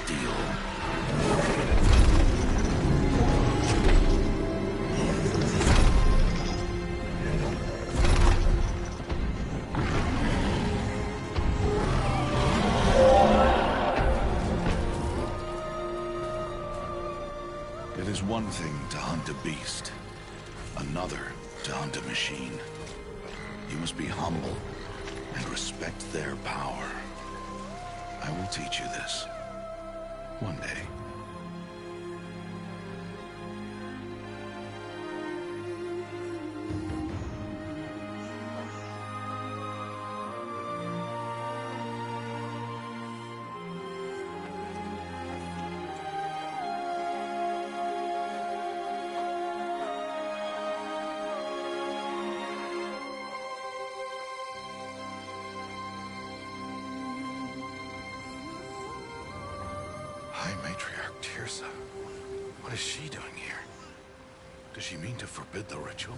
steel. It is one thing to hunt a beast, another to hunt a machine. You must be humble and respect their power. I will teach you this one day. High Matriarch Tirsa. What is she doing here? Does she mean to forbid the ritual?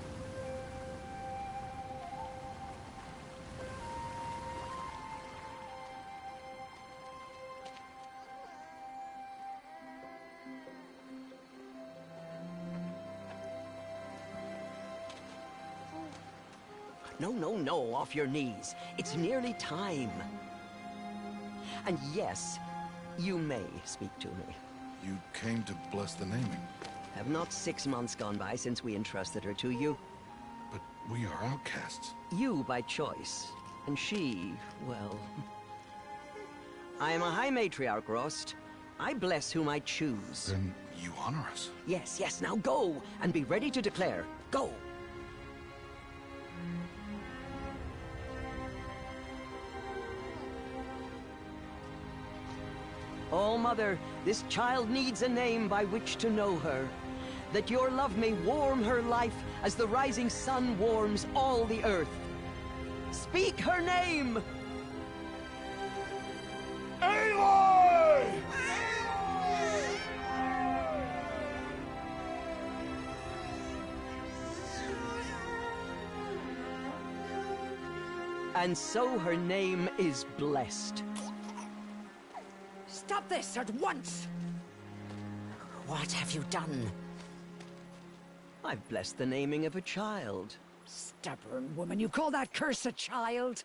No, no, no, off your knees. It's nearly time. And yes, you may speak to me. You came to bless the naming. Have not 6 months gone by since we entrusted her to you? But we are outcasts. You by choice, and she, well... I am a High Matriarch, Rost. I bless whom I choose. Then you honor us. Yes, yes, now go, and be ready to declare. Go! Oh, Mother, this child needs a name by which to know her. That your love may warm her life as the rising sun warms all the earth. Speak her name! Aloy! And so her name is blessed. Stop this at once! What have you done? I've blessed the naming of a child. Stubborn woman, you call that curse a child?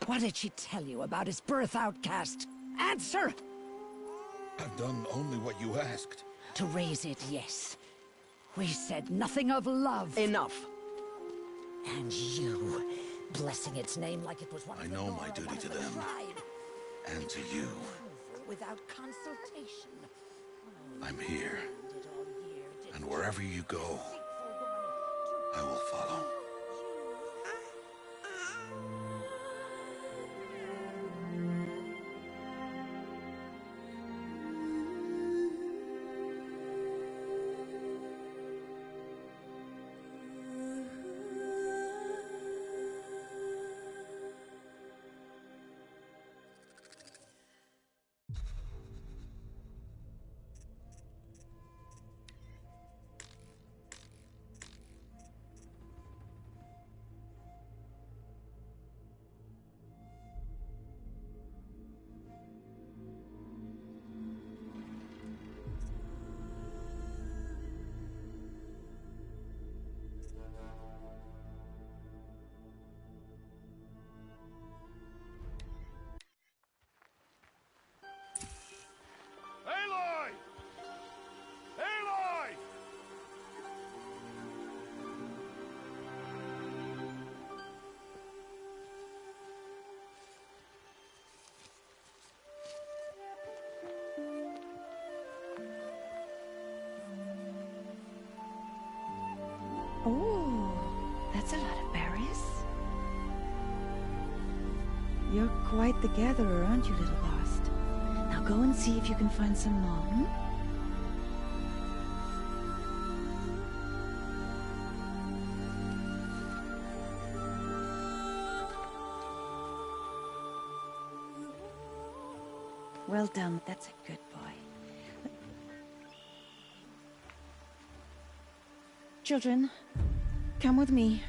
What did she tell you about his birth, outcast? Answer! I've done only what you asked. To raise it, yes. We said nothing of love. Enough. And you, blessing its name like it was one I of the know law my or duty one to of the them. tribe. And to you. Without consultation. I'm here. Did all year, did And wherever you go, deceitful woman, I will follow. Aloy! Aloy! Oh, that's a lot of berries. You're quite the gatherer, aren't you, little Bast? Now go and see if you can find some more, hmm? Well done, that's a good boy. Children, come with me.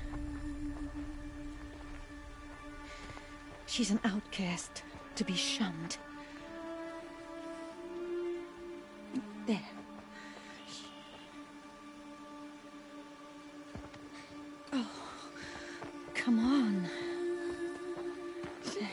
She's an outcast, to be shunned. There. Oh, come on. There.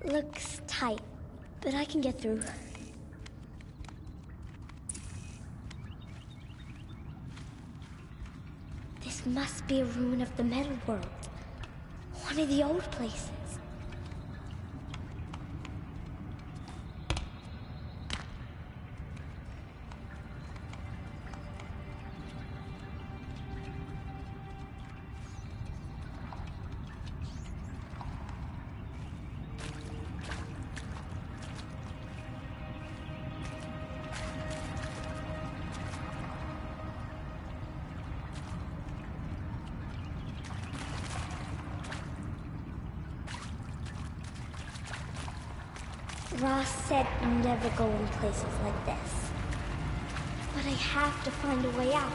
Looks tight, but I can get through. This must be a ruin of the metal world. One of the old places. Ross said never go in places like this. But I have to find a way out.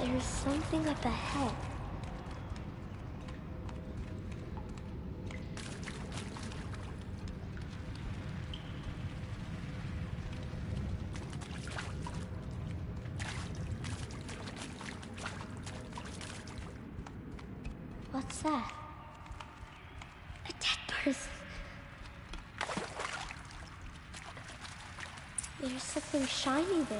There's something up ahead. What's that? A dead person. There's something shiny there.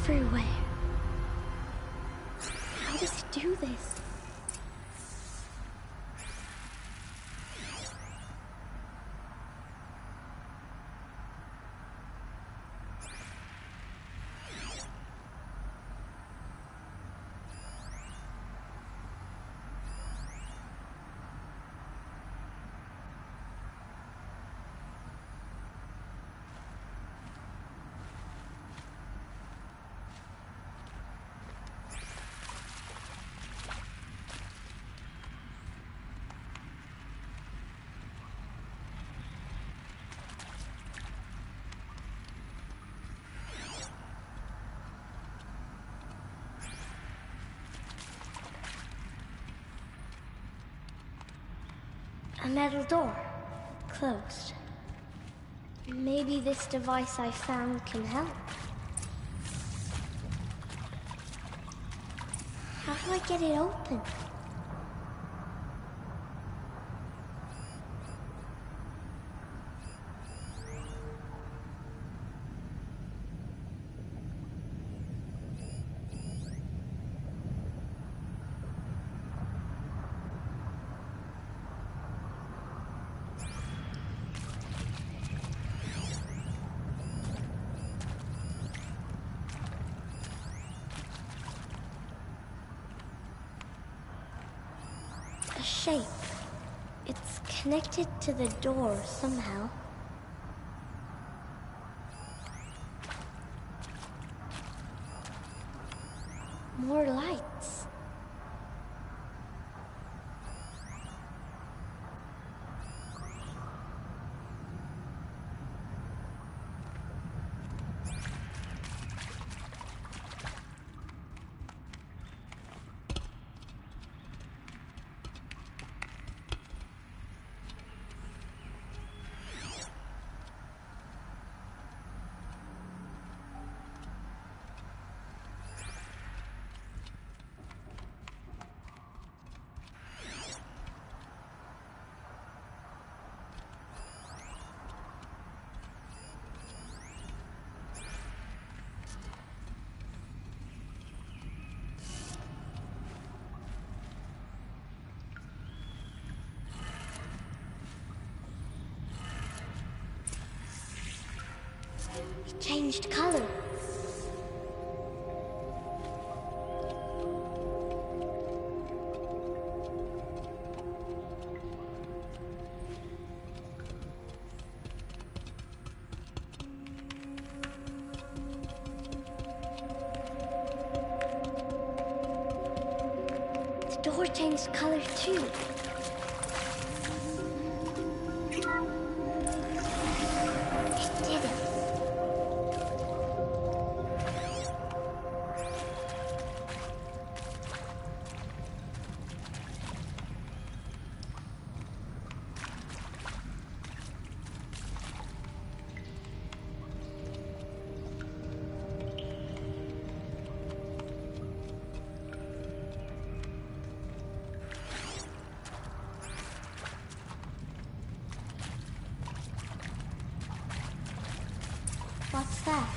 everywhere. How does it do this? A metal door. Closed. Maybe this device I found can help. How do I get it open? Shape. It's connected to the door somehow. More lights. It changed color. The door changed color too. It did it. What's that?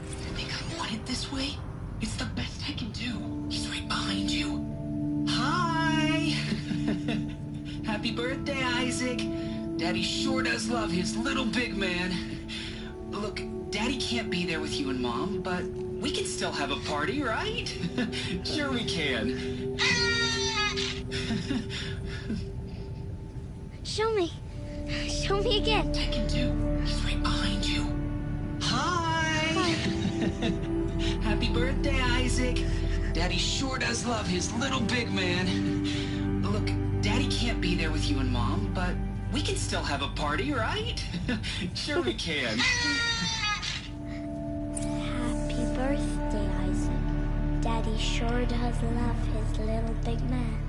You think I want it this way? It's the best I can do. He's right behind you. Hi! Happy birthday, Isaac. Daddy sure does love his little big man. Look, Daddy can't be there with you and Mom, but we can still have a party, right? Sure we can. Show me. Show me again. I can do. He's right behind you. Hi! Happy birthday, Isaac. Daddy sure does love his little big man. Look, Daddy can't be there with you and Mom, but we can still have a party, right? Sure we can. Happy birthday, Isaac. Daddy sure does love his little big man.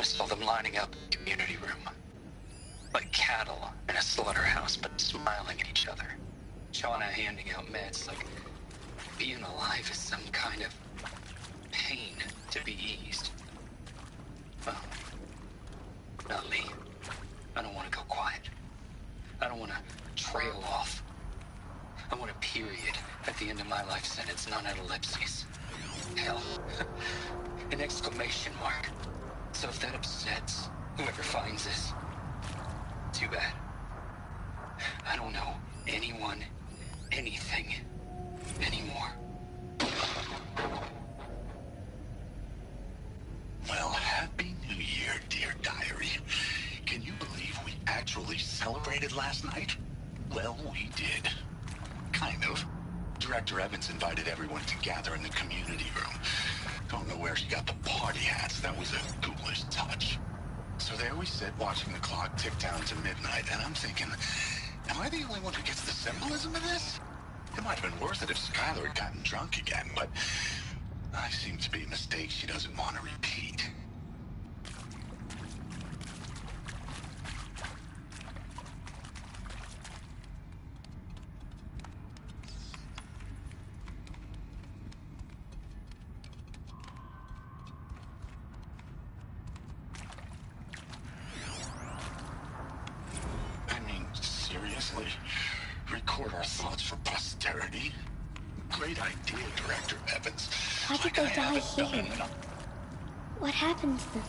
saw them lining up in the community room. Like cattle in a slaughterhouse, but smiling at each other. Shauna handing out meds like being alive is some kind of pain to be eased. Well, not me. I don't want to go quiet. I don't want to trail off. I want a period at the end of my life sentence, not an ellipses. Hell, an exclamation mark. So if that upsets whoever finds this, too bad. I don't know anyone, anything, anymore. Well, Happy New Year, dear diary. Can you believe we actually celebrated last night? Well, we did. Kind of. Director Evans invited everyone to gather in the community room. Don't know where she got the party hats. That was a ghoulish touch. So there we sit, watching the clock tick down to midnight, and I'm thinking, am I the only one who gets the symbolism of this? It might have been worth it if Skylar had gotten drunk again, but I seem to be a mistake she doesn't want to repeat. Seriously? Record our thoughts for posterity? Great idea, Director Evans. Why did they die here? What happened to them?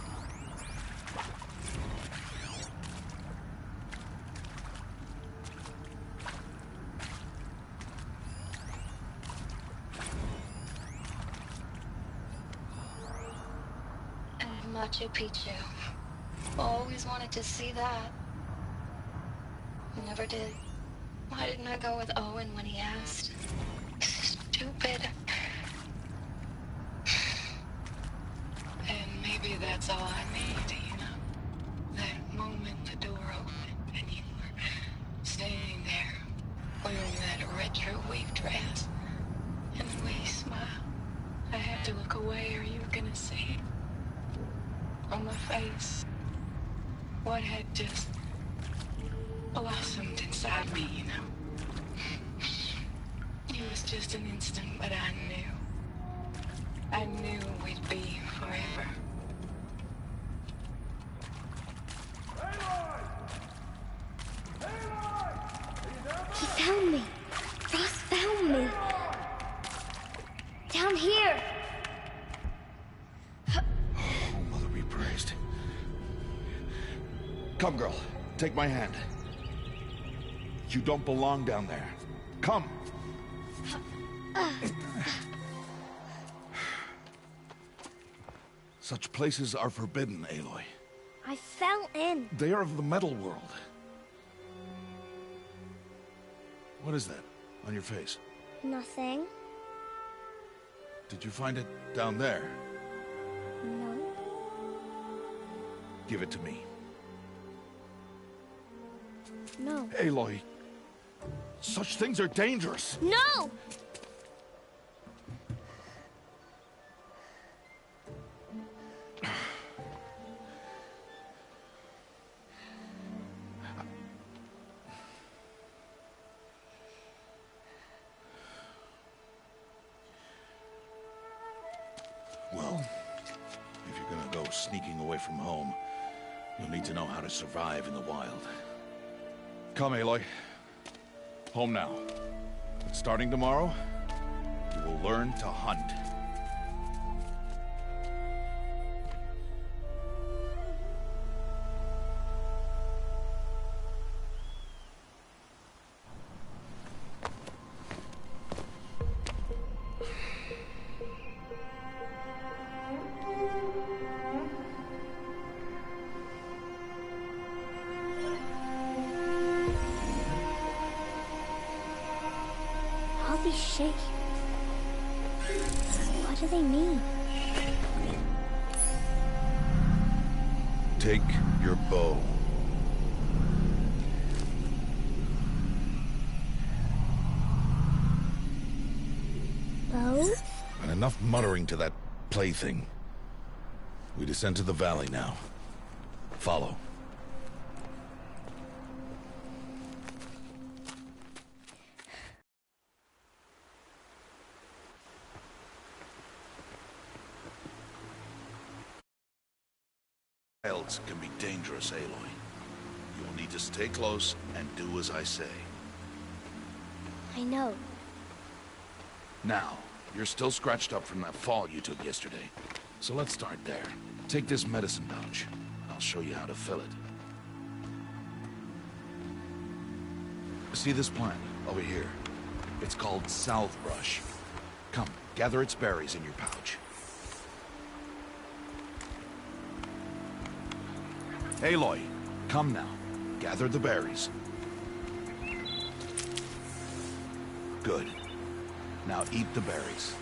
And Machu Picchu. Always wanted to see that. Never did. Why didn't I go with Owen when he asked? Stupid. And maybe that's all I need, you know? That moment the door opened and you were standing there, wearing that retro wave dress and the way you smiled. I had to look away or you were gonna see it on my face. What had just blossomed inside me, you know. It was just an instant, but I knew we'd be forever. He found me. Ross found me. Down here. Oh, Mother be praised. Come, girl. Take my hand. You don't belong down there. Come! Such places are forbidden, Aloy. I fell in. They are of the metal world. What is that on your face? Nothing. Did you find it down there? No. Give it to me. No. Aloy, such things are dangerous. No! Well, if you're gonna go sneaking away from home, you'll need to know how to survive in the wild. Come, Aloy. Home now. But starting tomorrow, you will learn to hunt. All these shapes. What do they mean? Take your bow. Bow? And enough muttering to that plaything. We descend to the valley now. Follow. Childs can be dangerous, Aloy. You'll need to stay close and do as I say. I know. Now, you're still scratched up from that fall you took yesterday. So let's start there. Take this medicine pouch. I'll show you how to fill it. See this plant over here? It's called salvebrush. Come, gather its berries in your pouch. Aloy, come now. Gather the berries. Good. Now eat the berries.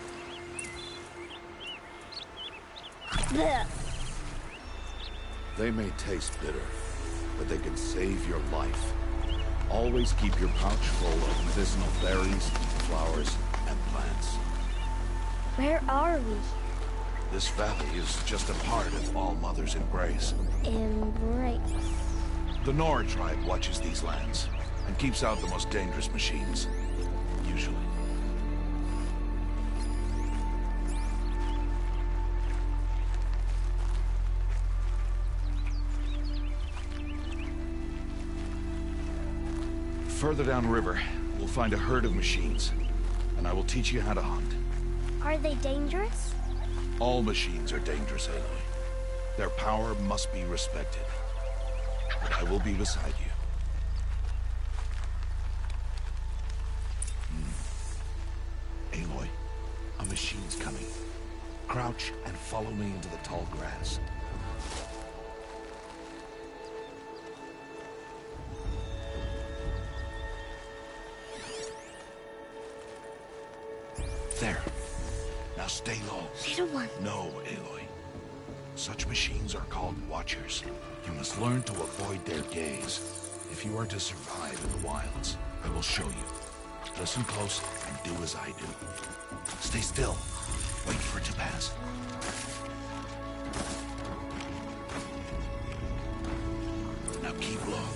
Blech. They may taste bitter, but they can save your life. Always keep your pouch full of medicinal berries, flowers, and plants. Where are we? This valley is just a part of All Mother's embrace. Embrace. The Nora tribe watches these lands and keeps out the most dangerous machines. Usually. Further downriver, we'll find a herd of machines, and I will teach you how to hunt. Are they dangerous? All machines are dangerous, Aloy. Their power must be respected. But I will be beside you. Aloy, a machine's coming. Crouch and follow me into the tall grass. There. Now stay low. Little one. No, Aloy. Such machines are called Watchers. You must learn to avoid their gaze if you are to survive in the wilds. I will show you. Listen close and do as I do. Stay still. Wait for it to pass. Now keep low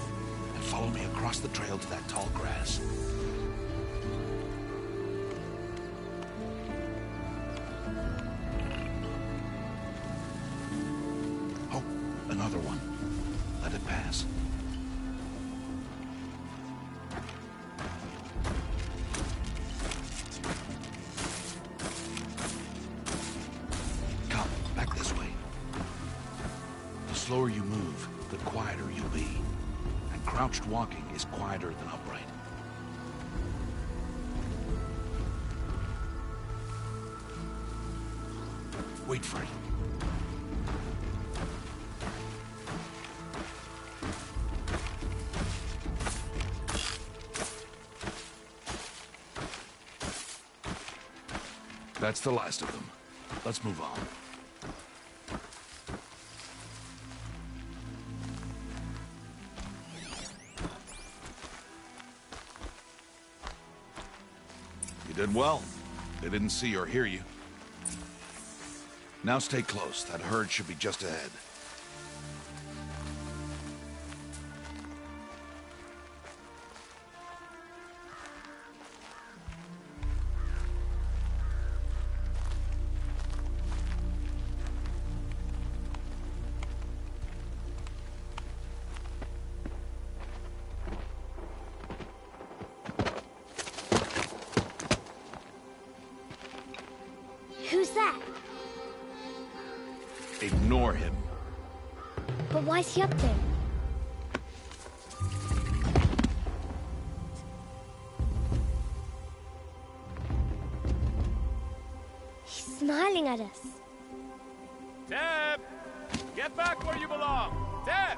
and follow me across the trail to that tall grass. Oh, another one. Let it pass. Come, back this way. The slower you move, the quieter you'll be. And crouched walking is quieter than upright. Wait for it. That's the last of them. Let's move on. You did well. They didn't see or hear you. Now stay close. That herd should be just ahead. Who's that? Ignore him. But why's he up there? He's smiling at us. Deb! Get back where you belong! Deb!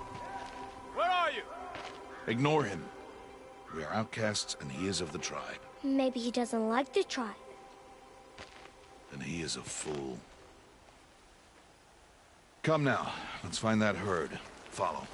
Where are you? Ignore him. We are outcasts and he is of the tribe. Maybe he doesn't like the tribe. And he is a fool. Come now, let's find that herd. Follow.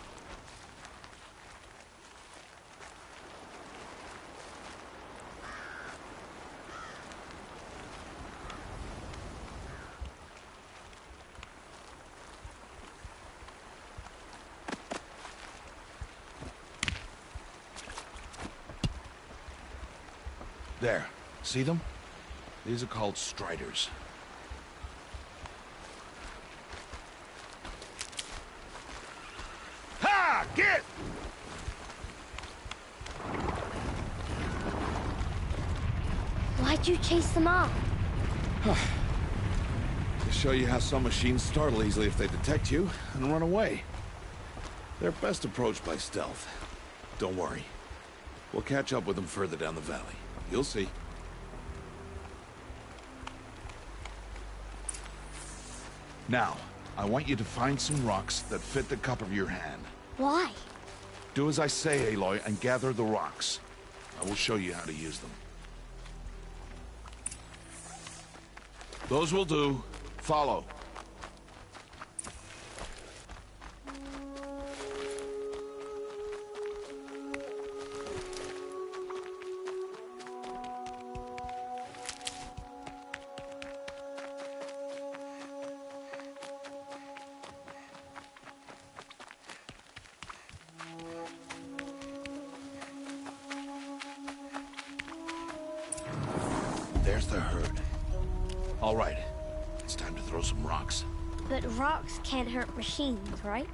There. See them? These are called striders. Ha! Get! Why'd you chase them off? To show you how some machines startle easily if they detect you and run away. They're best approached by stealth. Don't worry. We'll catch up with them further down the valley. You'll see. Now, I want you to find some rocks that fit the cup of your hand. Why? Do as I say, Aloy, and gather the rocks. I will show you how to use them. Those will do. Follow. There's the herd. All right. It's time to throw some rocks. But rocks can't hurt machines, right?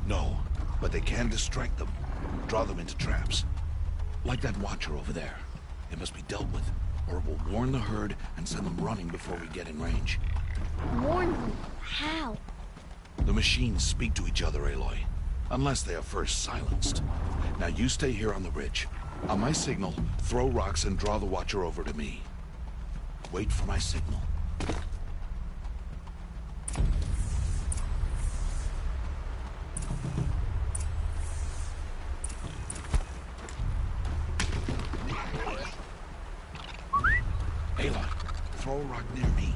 No, but they can distract them. Draw them into traps. Like that watcher over there. It must be dealt with, or it will warn the herd and send them running before we get in range. Warn them? How? The machines speak to each other, Aloy. Unless they are first silenced. Now you stay here on the ridge. On my signal, throw rocks and draw the watcher over to me. Wait for my signal. Aloy, throw a rock near me.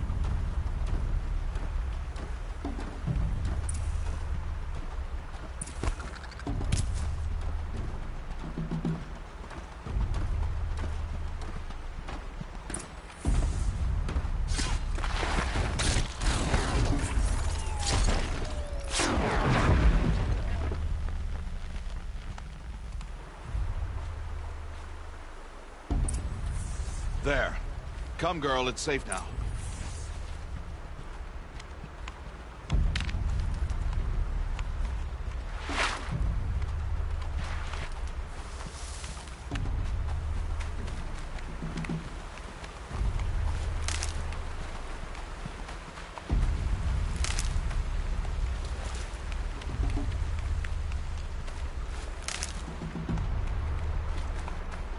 There. Come, girl, it's safe now.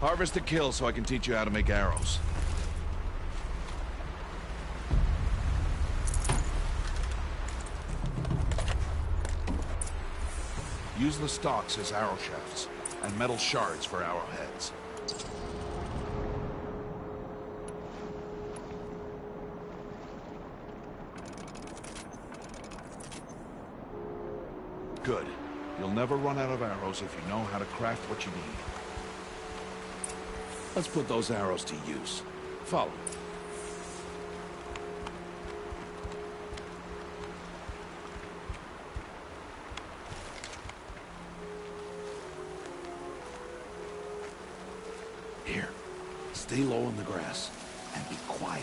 Harvest to kill so I can teach you how to make arrows. Use the stalks as arrow shafts, and metal shards for arrowheads. Good. You'll never run out of arrows if you know how to craft what you need. Let's put those arrows to use. Follow. Here, stay low in the grass and be quiet.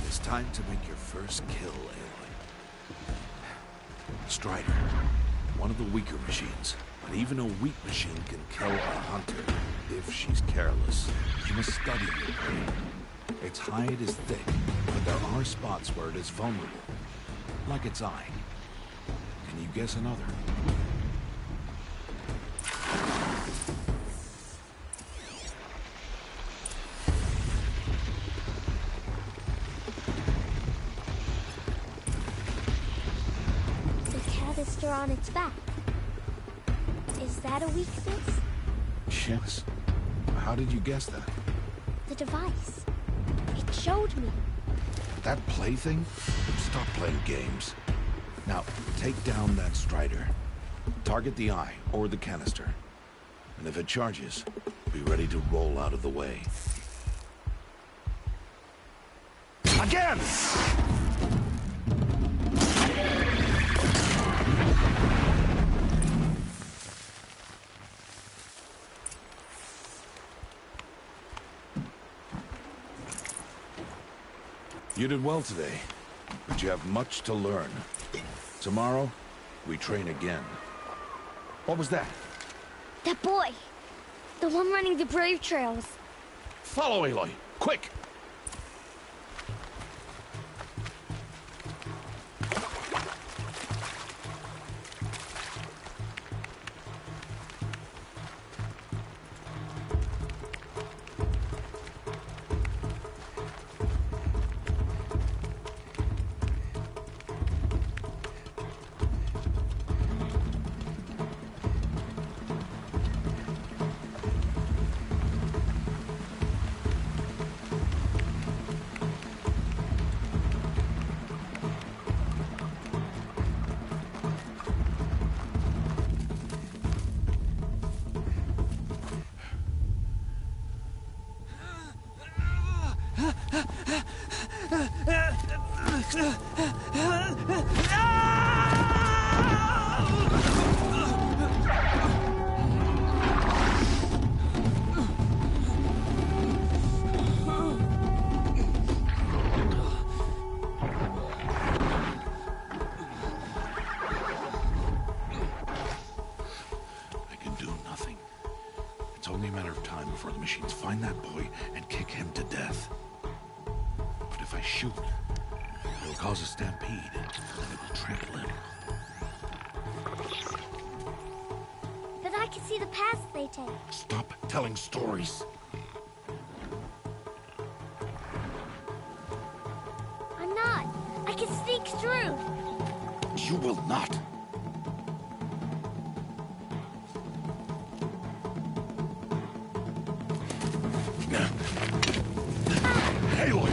It's time to make your first kill, Aloy. Strider, one of the weaker machines. But even a weak machine can kill a hunter if she's careless. You must study your prey. Its hide is thick, but there are spots where it is vulnerable, like its eye. Can you guess another? The canister on its back. Is that a weakness? Yes. How did you guess that? The device. It showed me. That plaything? Stop playing games. Now, take down that strider. Target the eye or the canister. And if it charges, be ready to roll out of the way. Again! You did well today, but you have much to learn. Tomorrow, we train again. What was that? That boy! The one running the brave trails. Follow Aloy, quick! It's only a matter of time before the machines find that boy and kick him to death. But if I shoot, it'll cause a stampede, and it will trample him. But I can see the paths they take. Stop telling stories. I'm not. I can sneak through. You will not. Aloy!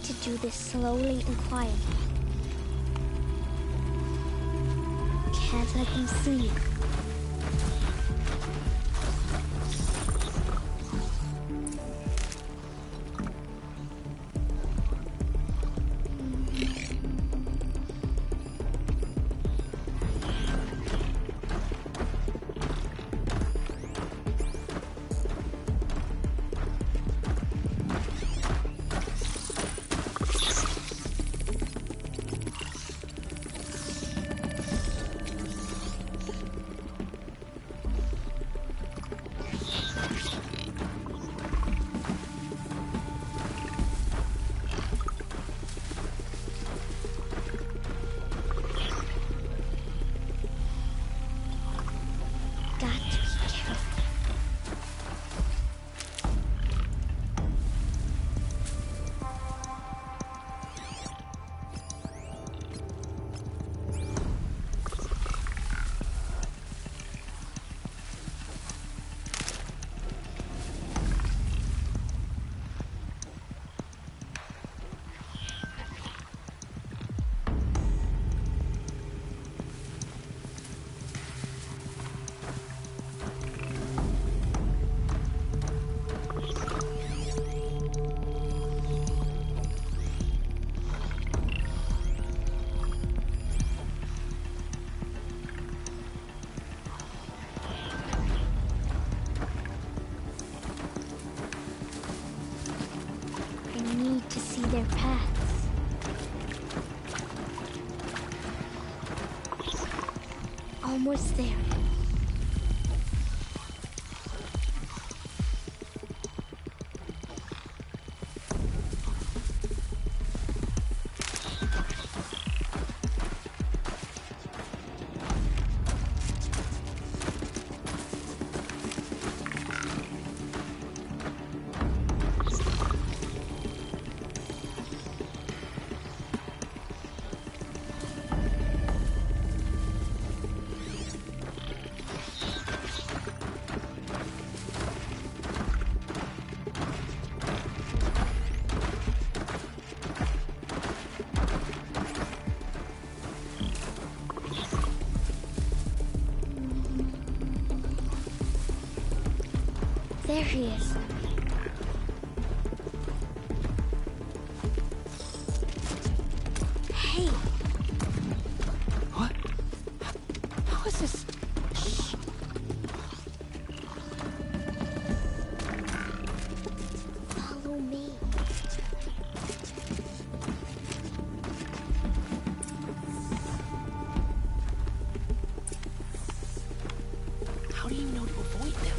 To do this slowly and quietly. Can't let them see. Their paths. Almost there. There he is. Hey. What? How is this? Shh. Follow me. How do you know to avoid them?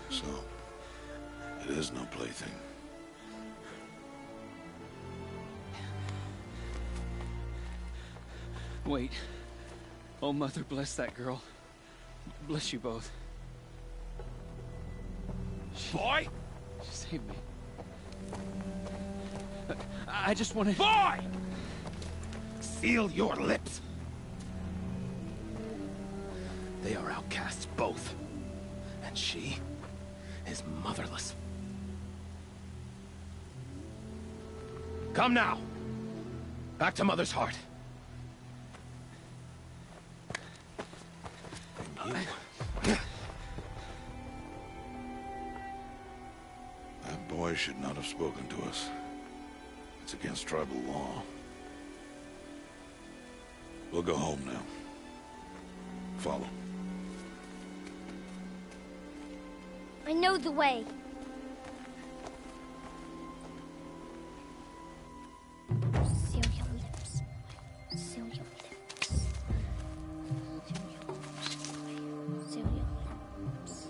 So, it is no plaything. Wait. Oh, Mother, bless that girl. Bless you both. Boy! She saved me. I just wanted... Boy! Seal your lips! They are outcasts, both. And she is motherless. Come now! Back to Mother's heart. That boy should not have spoken to us. It's against tribal law. We'll go home now. Follow. I know the way. Seal your lips. Seal your lips. Seal your lips. Seal your lips.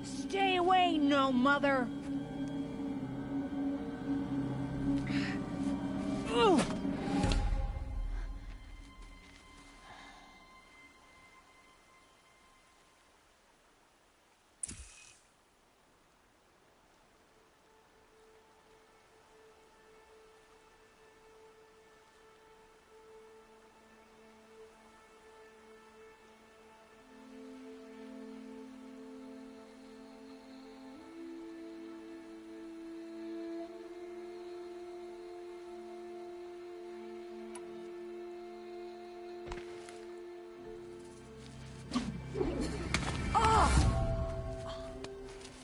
Stay away, no mother! Ooh.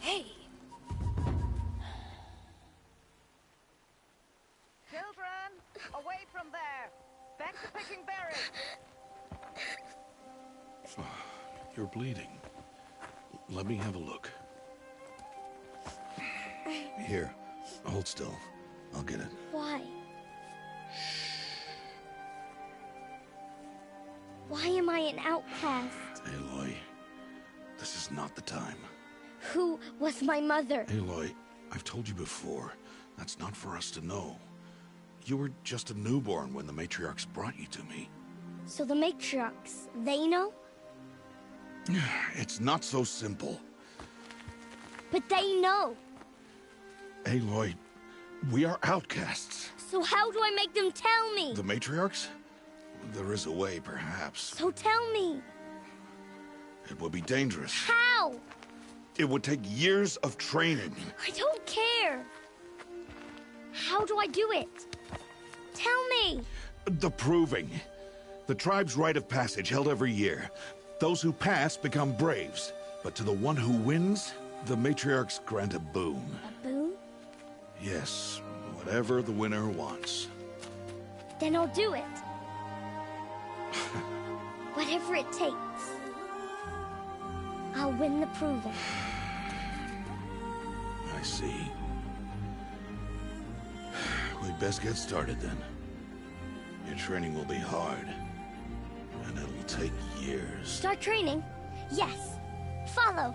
Hey! Children, away from there. Back to picking berries. You're bleeding. Let me have a look. Here, hold still. I'll get it. Why? Why am I an outcast? Aloy, this is not the time. Who was my mother? Aloy, I've told you before, that's not for us to know. You were just a newborn when the matriarchs brought you to me. So the matriarchs, they know? It's not so simple. But they know. Aloy, We are outcasts. So how do I make them tell me? The matriarchs? There is a way, perhaps. So tell me. It would be dangerous. How? It would take years of training. I don't care. How do I do it? Tell me. The proving. The tribe's rite of passage held every year. Those who pass become braves. But to the one who wins, the matriarchs grant a boon. A boon? Yes, whatever the winner wants. Then I'll do it. Whatever it takes. I'll win the proving. I see. We'd best get started then. Your training will be hard. And it'll take years. Start training? Yes. Follow.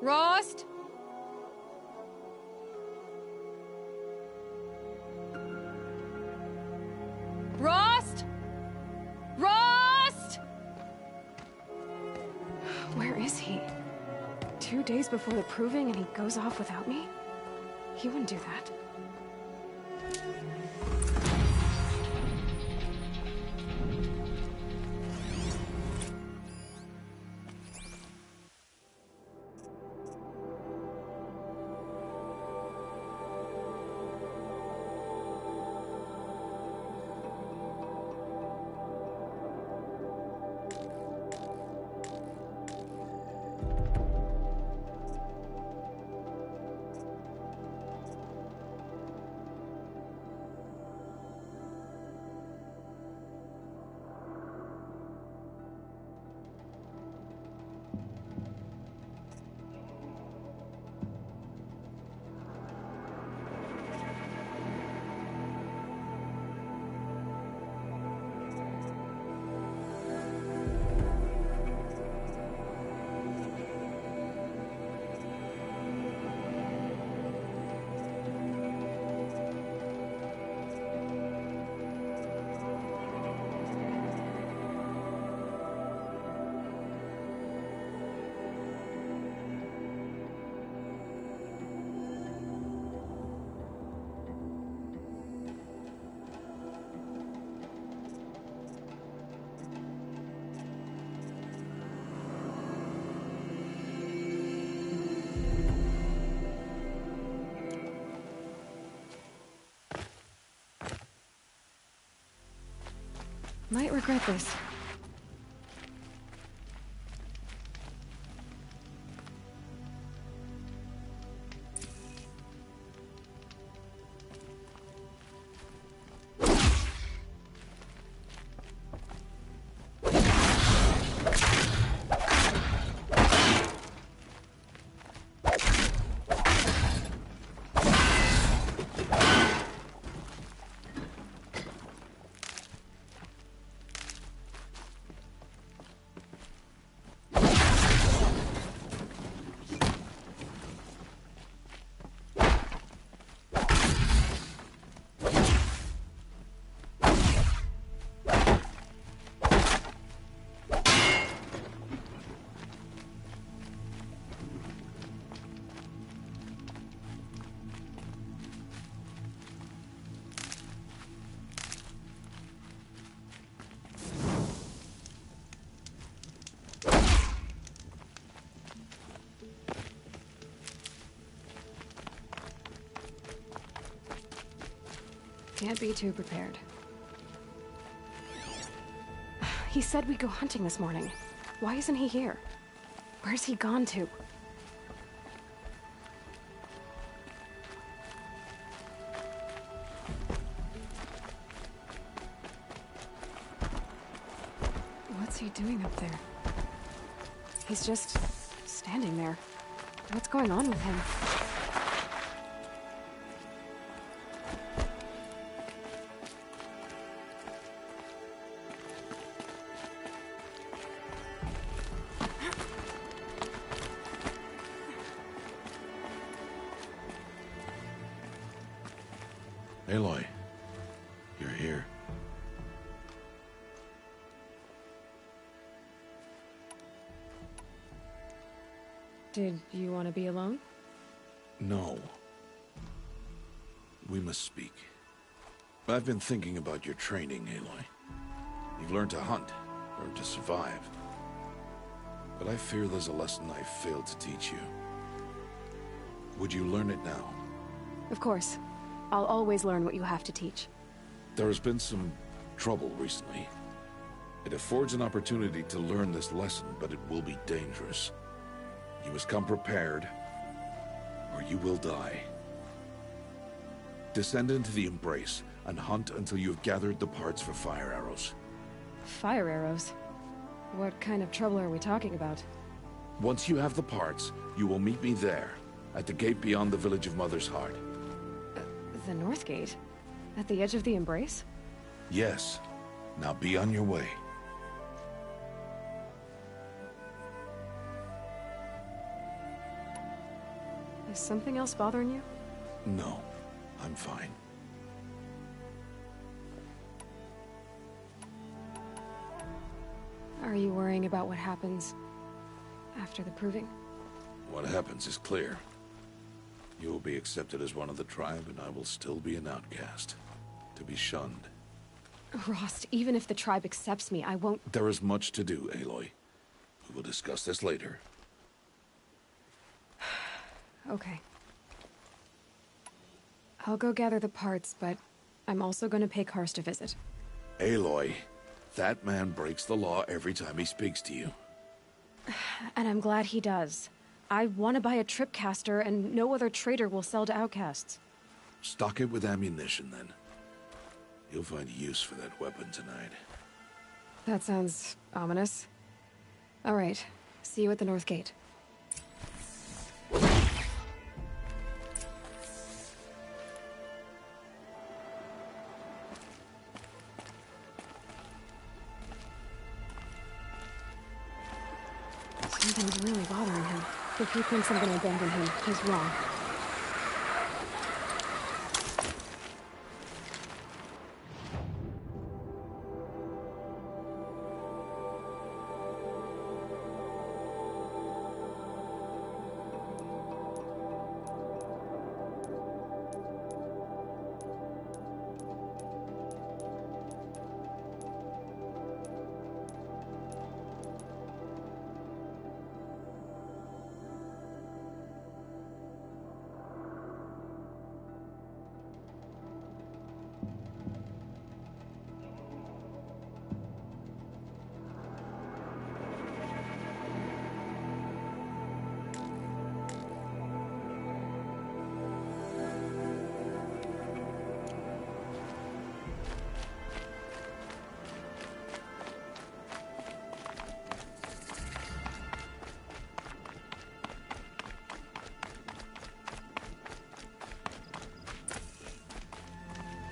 Rost? Rost? Rost? Where is he? 2 days before the proving and he goes off without me? He wouldn't do that. Might regret this. Can't be too prepared. He said we'd go hunting this morning. Why isn't he here? Where's he gone to? What's he doing up there? He's just standing there. What's going on with him? Aloy, you're here. Did you want to be alone? No. We must speak. I've been thinking about your training, Aloy. You've learned to hunt, learned to survive. But I fear there's a lesson I failed to teach you. Would you learn it now? Of course. I'll always learn what you have to teach. There has been some trouble recently. It affords an opportunity to learn this lesson, but it will be dangerous. You must come prepared, or you will die. Descend into the Embrace, and hunt until you have gathered the parts for fire arrows. Fire arrows? What kind of trouble are we talking about? Once you have the parts, you will meet me there, at the gate beyond the village of Mother's Heart. The North Gate? At the edge of the Embrace? Yes. Now be on your way. Is something else bothering you? No, I'm fine. Are you worrying about what happens after the proving? What happens is clear. You will be accepted as one of the tribe, and I will still be an outcast. To be shunned. Rost, even if the tribe accepts me, I won't— There is much to do, Aloy. We will discuss this later. Okay. I'll go gather the parts, but I'm also gonna pay Karst a visit. Aloy, that man breaks the law every time he speaks to you. And I'm glad he does. I want to buy a tripcaster, and no other trader will sell to outcasts. Stock it with ammunition, then. You'll find use for that weapon tonight. That sounds ominous. All right. See you at the North Gate. Something's really bothering him. If he thinks I'm gonna abandon him, he's wrong.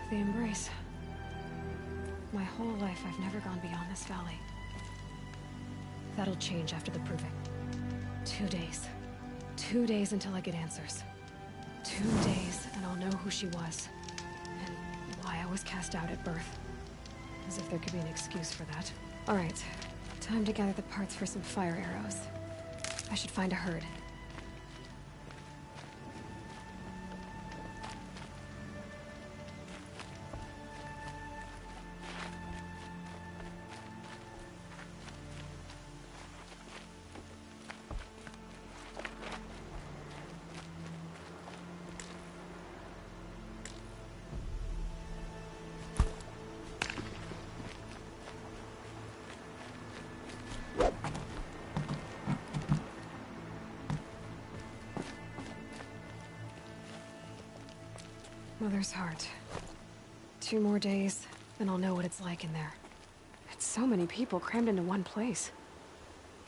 The embrace. My whole life, I've never gone beyond this valley. That'll change after the proving. 2 days. 2 days until I get answers. 2 days, and I'll know who she was. And why I was cast out at birth. As if there could be an excuse for that. Alright, time to gather the parts for some fire arrows. I should find a herd. Mother's heart. 2 more days, then I'll know what it's like in there. It's so many people crammed into one place.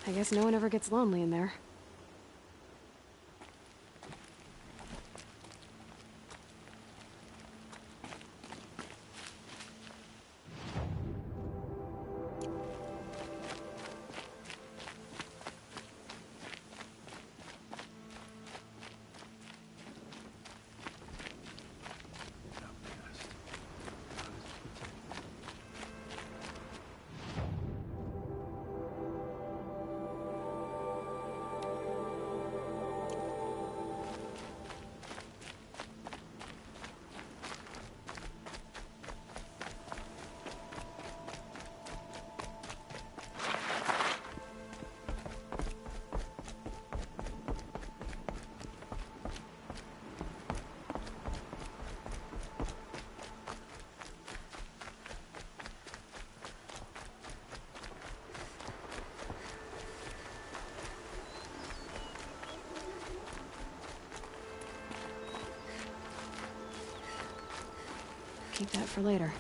I guess no one ever gets lonely in there. Keep that for later.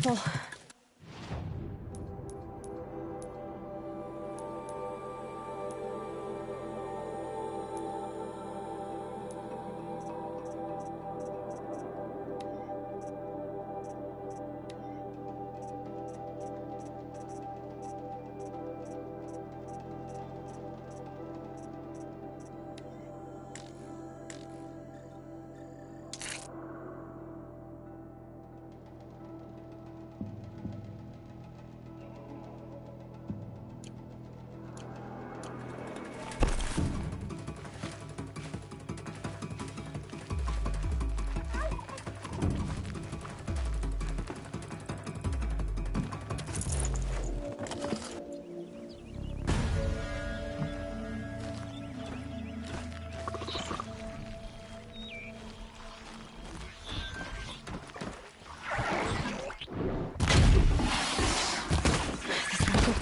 helpful.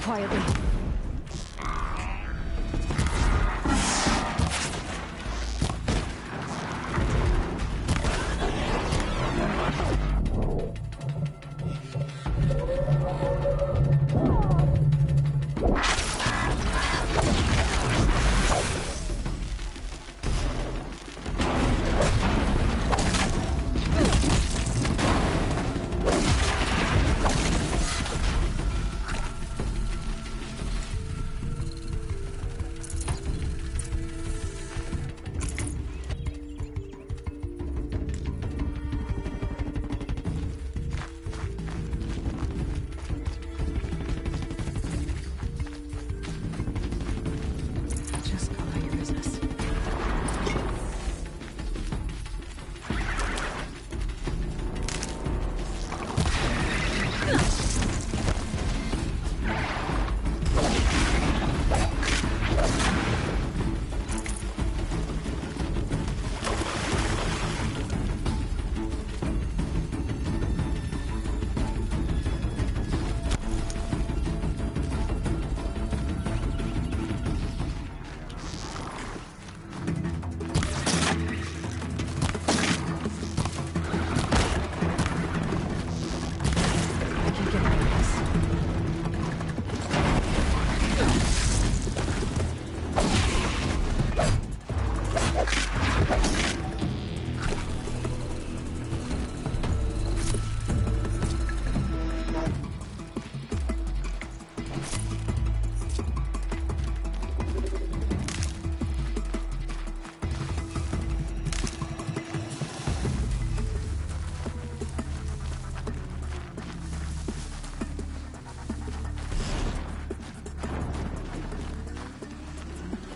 Quietly.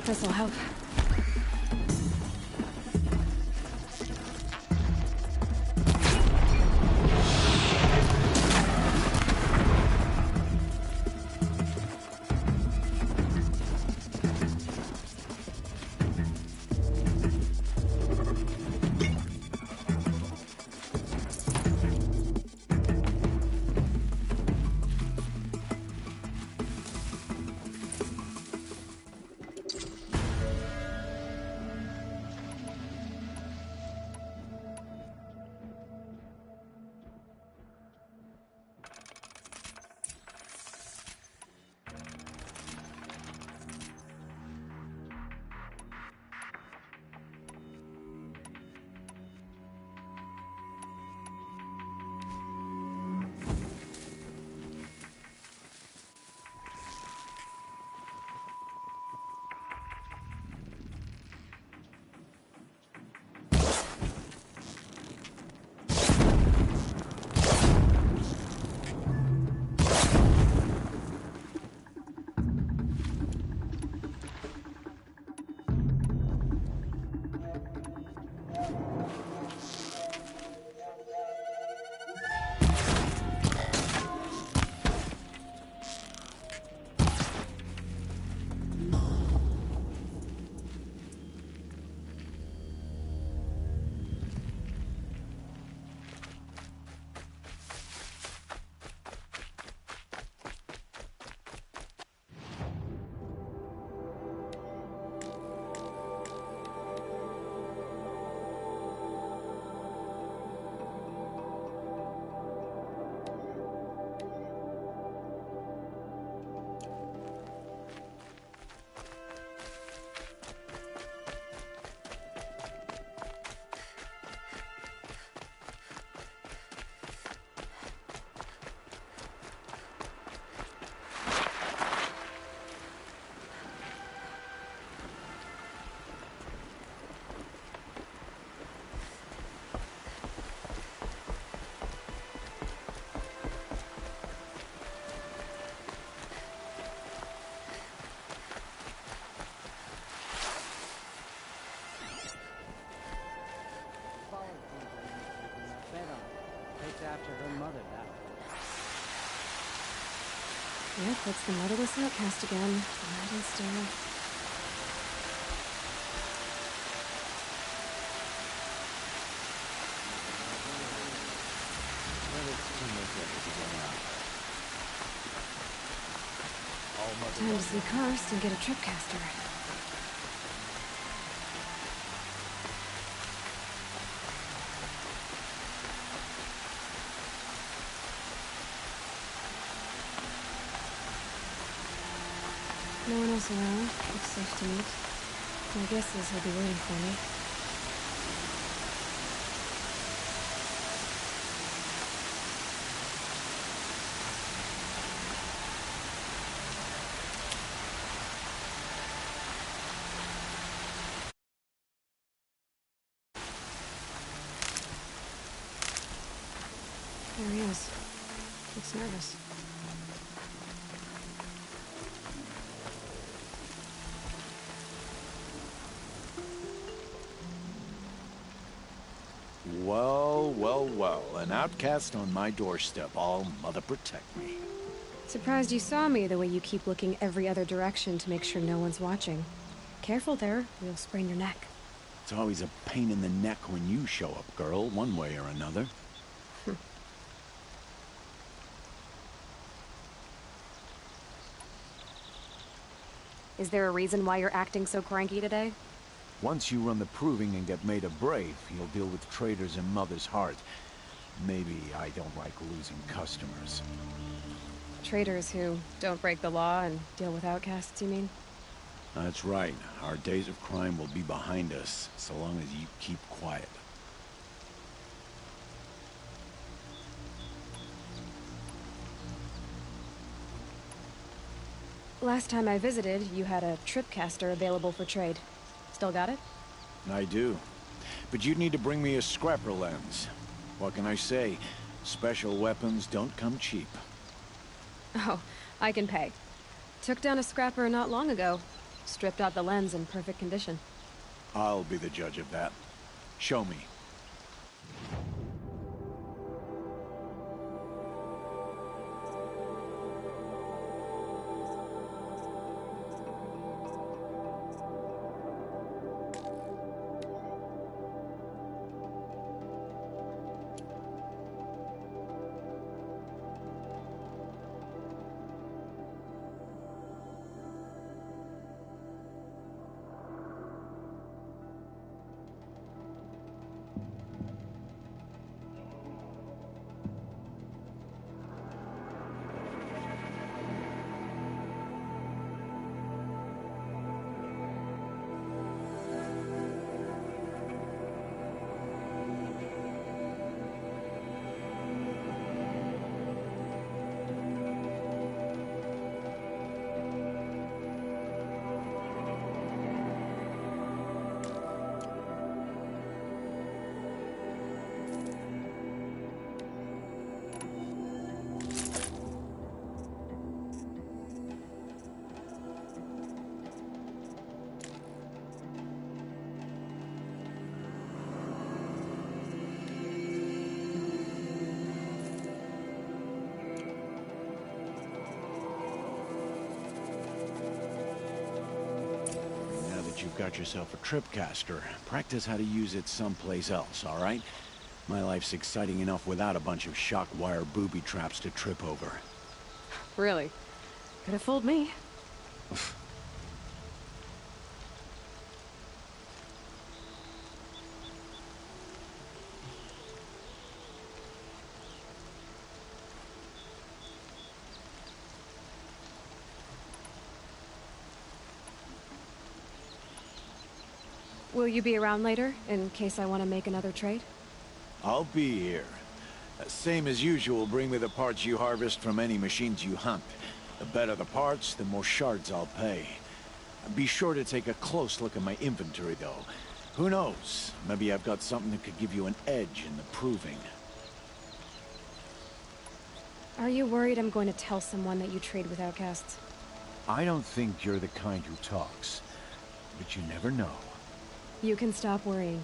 This'll help. it's the motherless outcast again. Right and still. Time to see Karst and get a tripcaster. No one else around. Looks safe to meet. My guess is he'll be waiting for me. There he is. Looks nervous. Well, well, well. An outcast on my doorstep. All mother protect me. Surprised you saw me the way you keep looking every other direction to make sure no one's watching. Careful there, you'll sprain your neck. It's always a pain in the neck when you show up, girl, one way or another. Is there a reason why you're acting so cranky today? Once you run the proving and get made a brave, you'll deal with traitors in Mother's Heart. Maybe I don't like losing customers. Traitors who don't break the law and deal with outcasts, you mean? That's right. Our days of crime will be behind us, so long as you keep quiet. Last time I visited, you had a tripcaster available for trade. Still got it? I do. But you'd need to bring me a scrapper lens. What can I say? Special weapons don't come cheap. Oh, I can pay. Took down a scrapper not long ago. Stripped out the lens in perfect condition. I'll be the judge of that. Show me. You've got yourself a tripcaster. Practice how to use it someplace else, all right? My life's exciting enough without a bunch of shock wire booby traps to trip over. Really? Could have fooled me. Will you be around later, in case I want to make another trade? I'll be here. Same as usual, bring me the parts you harvest from any machines you hunt. The better the parts, the more shards I'll pay. Be sure to take a close look at my inventory, though. Who knows? Maybe I've got something that could give you an edge in the proving. Are you worried I'm going to tell someone that you trade with outcasts? I don't think you're the kind who talks, but you never know. You can stop worrying.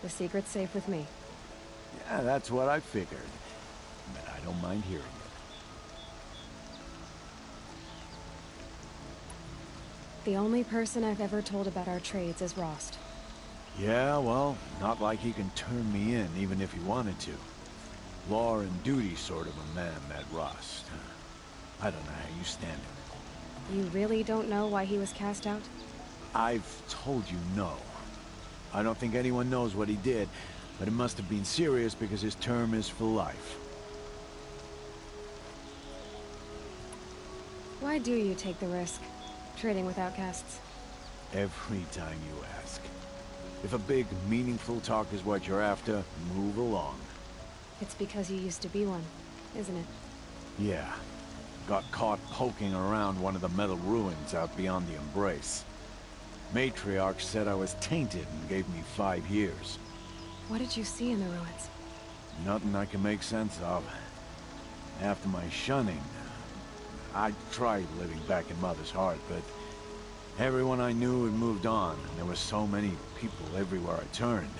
The secret's safe with me. Yeah, that's what I figured. But I don't mind hearing it. The only person I've ever told about our trades is Rost. Yeah, well, not like he can turn me in, even if he wanted to. Law and duty sort of a man, that Rost. I don't know how you stand him. You really don't know why he was cast out? I've told you no. I don't think anyone knows what he did, but it must have been serious because his term is for life. Why do you take the risk, trading with outcasts? Every time you ask. If a big, meaningful talk is what you're after, move along. It's because you used to be one, isn't it? Yeah. Got caught poking around one of the metal ruins out beyond the Embrace. Matriarch said I was tainted and gave me 5 years. What did you see in the ruins? Nothing I can make sense of. After my shunning, I tried living back in Mother's heart, but everyone I knew had moved on, and there were so many people everywhere I turned.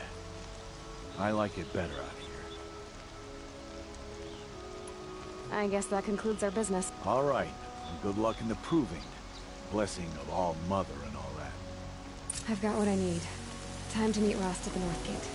I like it better out here. I guess that concludes our business. All right, and good luck in the proving. Blessing of All Mother and all that. I've got what I need. Time to meet Rost at the North Gate.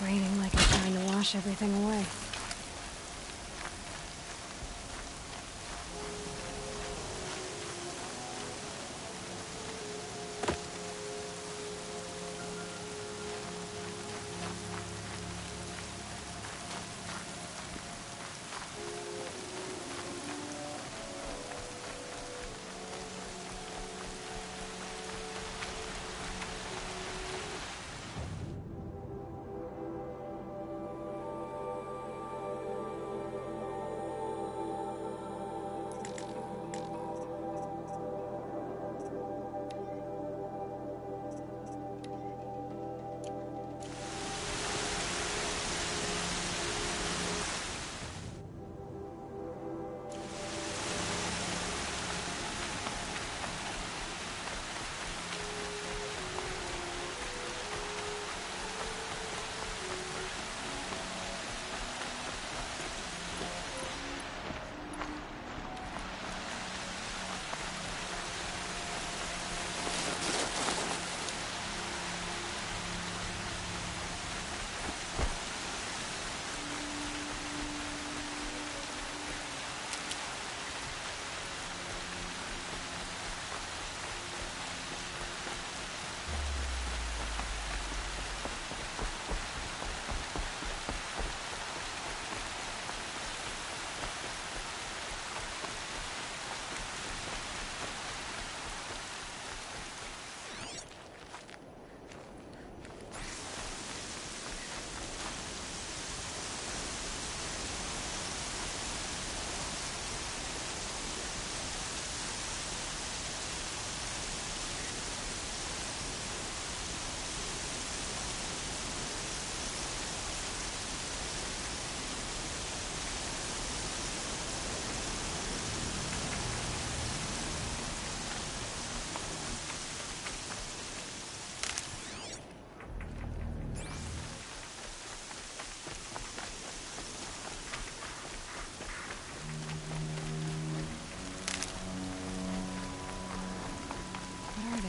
Raining like it's trying to wash everything away.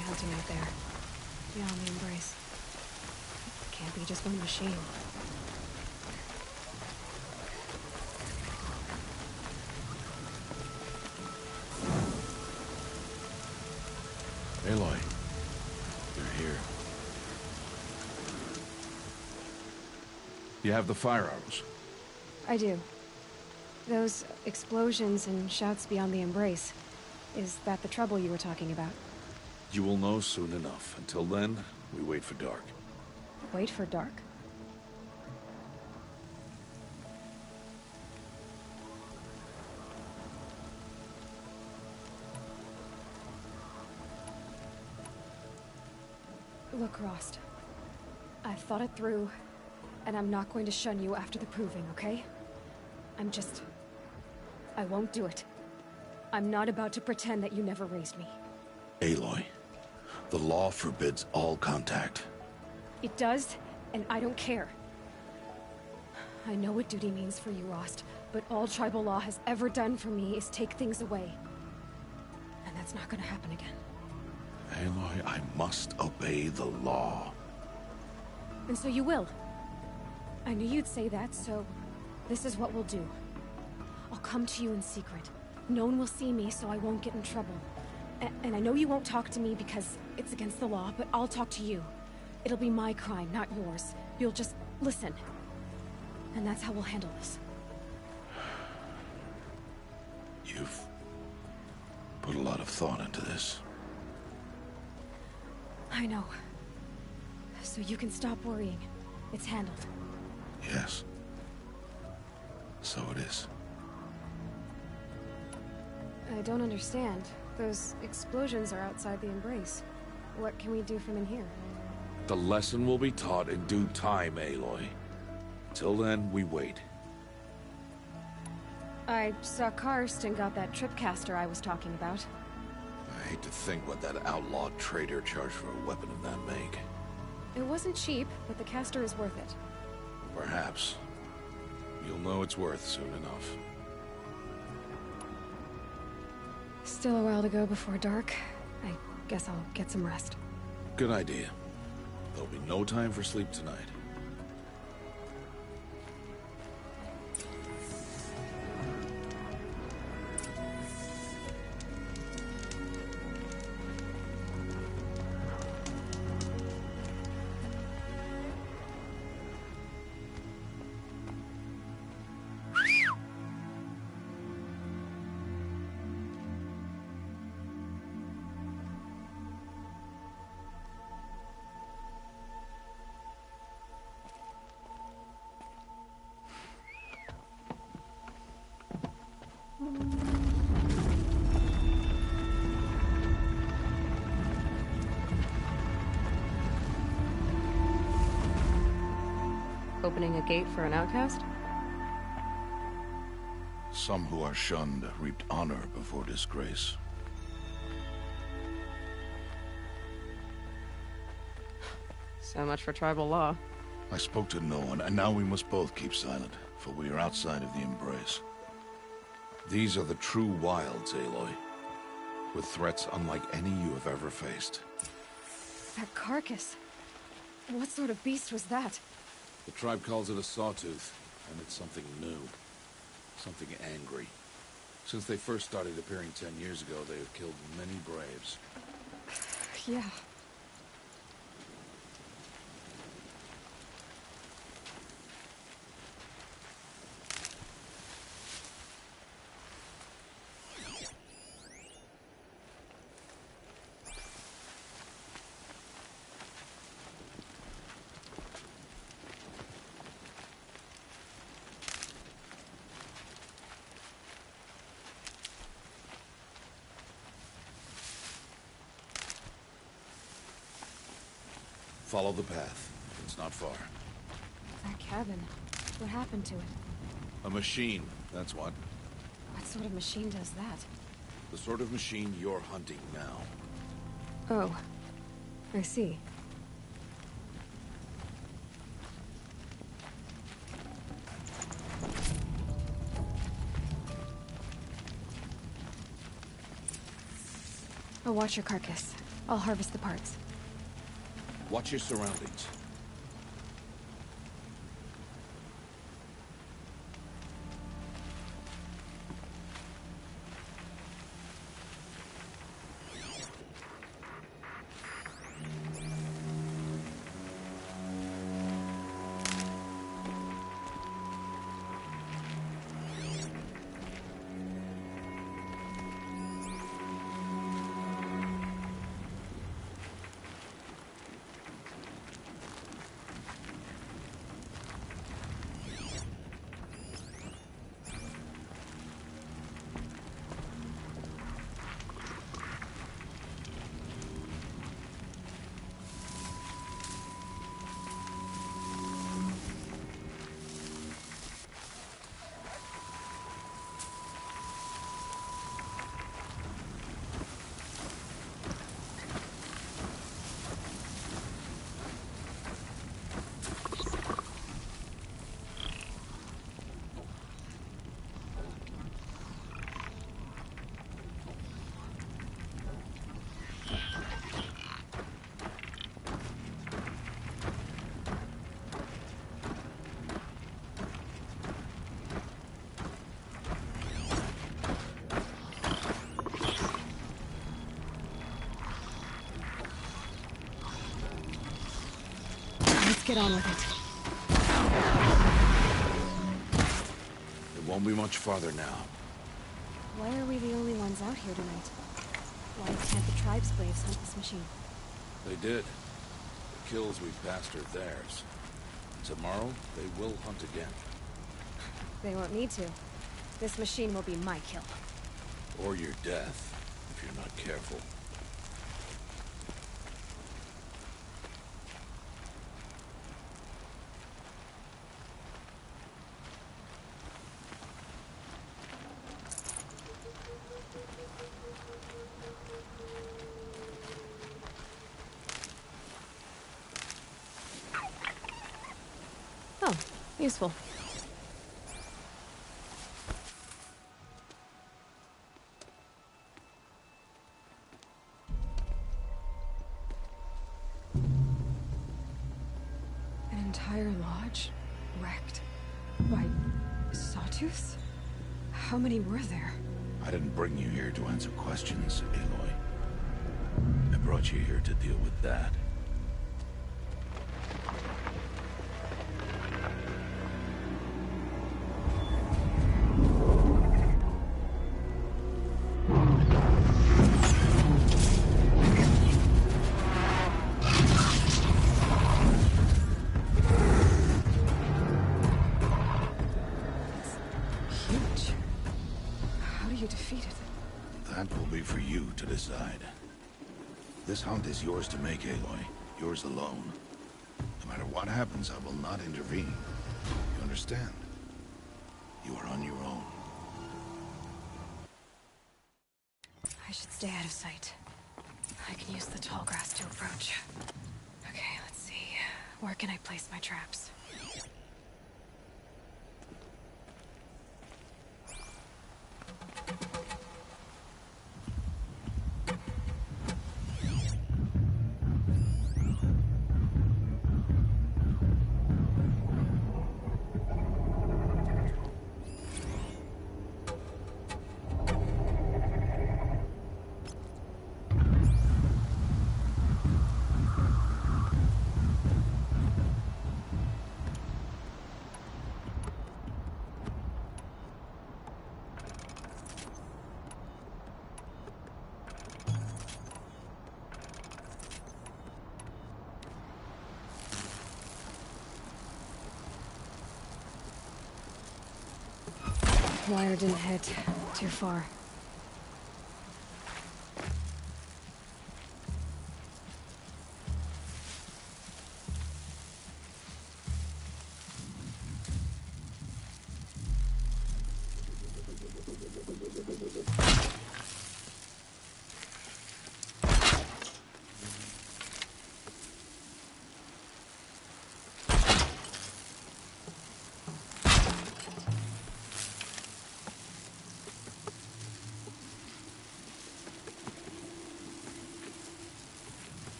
Hunting out there, beyond the Embrace. It can't be just one machine. Aloy, you're here. You have the fire arrows? I do. Those explosions and shouts beyond the embrace. Is that the trouble you were talking about? You will know soon enough. Until then, we wait for dark. Wait for dark? Look, Rost. I've thought it through, and I'm not going to shun you after the proving, okay? I won't do it. I'm not about to pretend that you never raised me. Aloy, the law forbids all contact. It does, and I don't care. I know what duty means for you, Rost, but all tribal law has ever done for me is take things away. And that's not gonna happen again. Aloy, I must obey the law. And so you will. I knew you'd say that, so this is what we'll do. I'll come to you in secret. No one will see me, so I won't get in trouble. And I know you won't talk to me because it's against the law, but I'll talk to you. It'll be my crime, not yours. You'll just listen. And that's how we'll handle this. You've put a lot of thought into this. I know. So you can stop worrying. It's handled. Yes. So it is. I don't understand. Those explosions are outside the embrace. What can we do from in here? The lesson will be taught in due time, Aloy. Till then, we wait. I saw Karst and got that tripcaster I was talking about. I hate to think what that outlawed trader charged for a weapon of that make. It wasn't cheap, but the caster is worth it. Perhaps. You'll know it's worth soon enough. Still a while to go before dark. I guess I'll get some rest. Good idea. There'll be no time for sleep tonight. Opening a gate for an outcast? Some who are shunned reaped honor before disgrace. So much for tribal law. I spoke to no one, and now we must both keep silent, for we are outside of the embrace. These are the true wilds, Aloy, with threats unlike any you have ever faced. That carcass. What sort of beast was that? The tribe calls it a sawtooth, and it's something new. Something angry. Since they first started appearing 10 years ago, they have killed many braves. Yeah. Follow the path. It's not far. That cabin. What happened to it? A machine, that's what. What sort of machine does that? The sort of machine you're hunting now. Oh. I see. I'll watch your carcass. I'll harvest the parts. Watch your surroundings. get on with it. It won't be much farther now. Why are we the only ones out here tonight? Why can't the tribe's slaves hunt this machine? They did. The kills we passed are theirs. Tomorrow, they will hunt again. They won't need to. This machine will be my kill. Or your death, if you're not careful. Oh, useful. An entire lodge wrecked by sawtooths? How many were there? I didn't bring you here to answer questions, Aloy. I brought you here to deal with that. Huge. How do you defeat it? That will be for you to decide. This hunt is yours to make, Aloy. Yours alone. No matter what happens, I will not intervene. You understand? You are on your own. I should stay out of sight. I can use the tall grass to approach. Okay, let's see. Where can I place my traps? Wire didn't hit too far.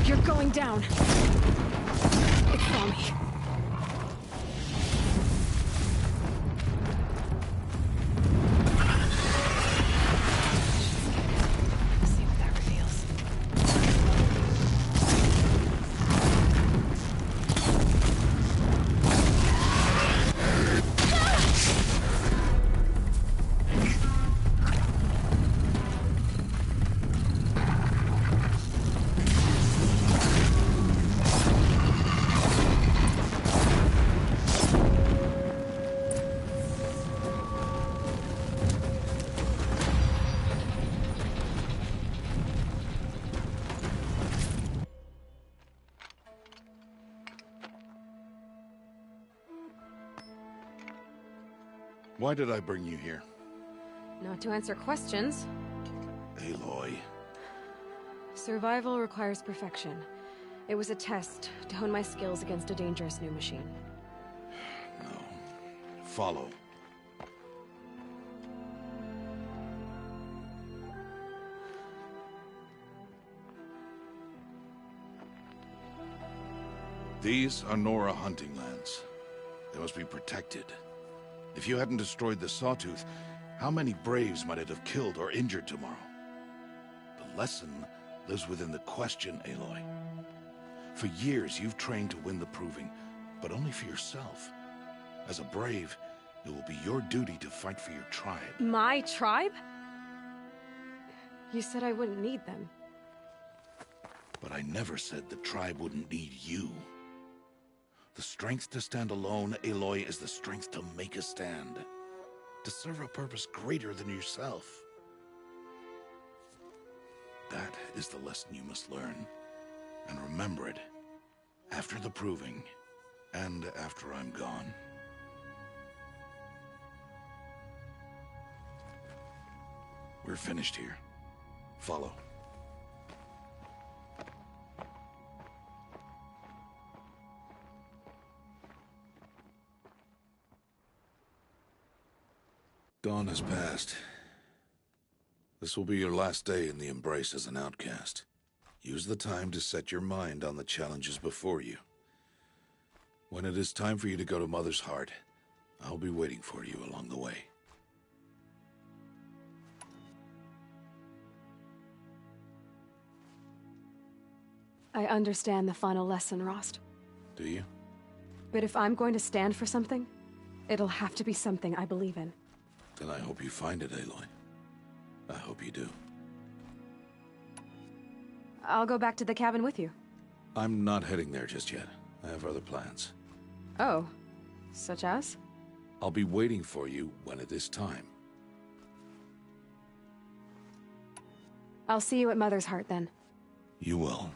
You're going down. It saw me. See what that reveals. Why did I bring you here? Not to answer questions. Aloy. Survival requires perfection. It was a test to hone my skills against a dangerous new machine. No. Follow. These are Nora hunting lands. They must be protected. If you hadn't destroyed the Sawtooth, how many Braves might it have killed or injured tomorrow? The lesson lives within the question, Aloy. For years, you've trained to win the Proving, but only for yourself. As a Brave, it will be your duty to fight for your tribe. My tribe? You said I wouldn't need them. But I never said the tribe wouldn't need you. The strength to stand alone, Aloy, is the strength to make a stand. To serve a purpose greater than yourself. That is the lesson you must learn. And remember it. After the Proving. And after I'm gone. We're finished here. Follow. Dawn has passed. This will be your last day in the Embrace as an outcast. Use the time to set your mind on the challenges before you. When it is time for you to go to Mother's Heart, I'll be waiting for you along the way. I understand the final lesson, Rost. Do you? But if I'm going to stand for something, it'll have to be something I believe in. Then I hope you find it, Aloy. I hope you do. I'll go back to the cabin with you. I'm not heading there just yet. I have other plans. Oh, such as? I'll be waiting for you when it is time. I'll see you at Mother's Heart then. You will.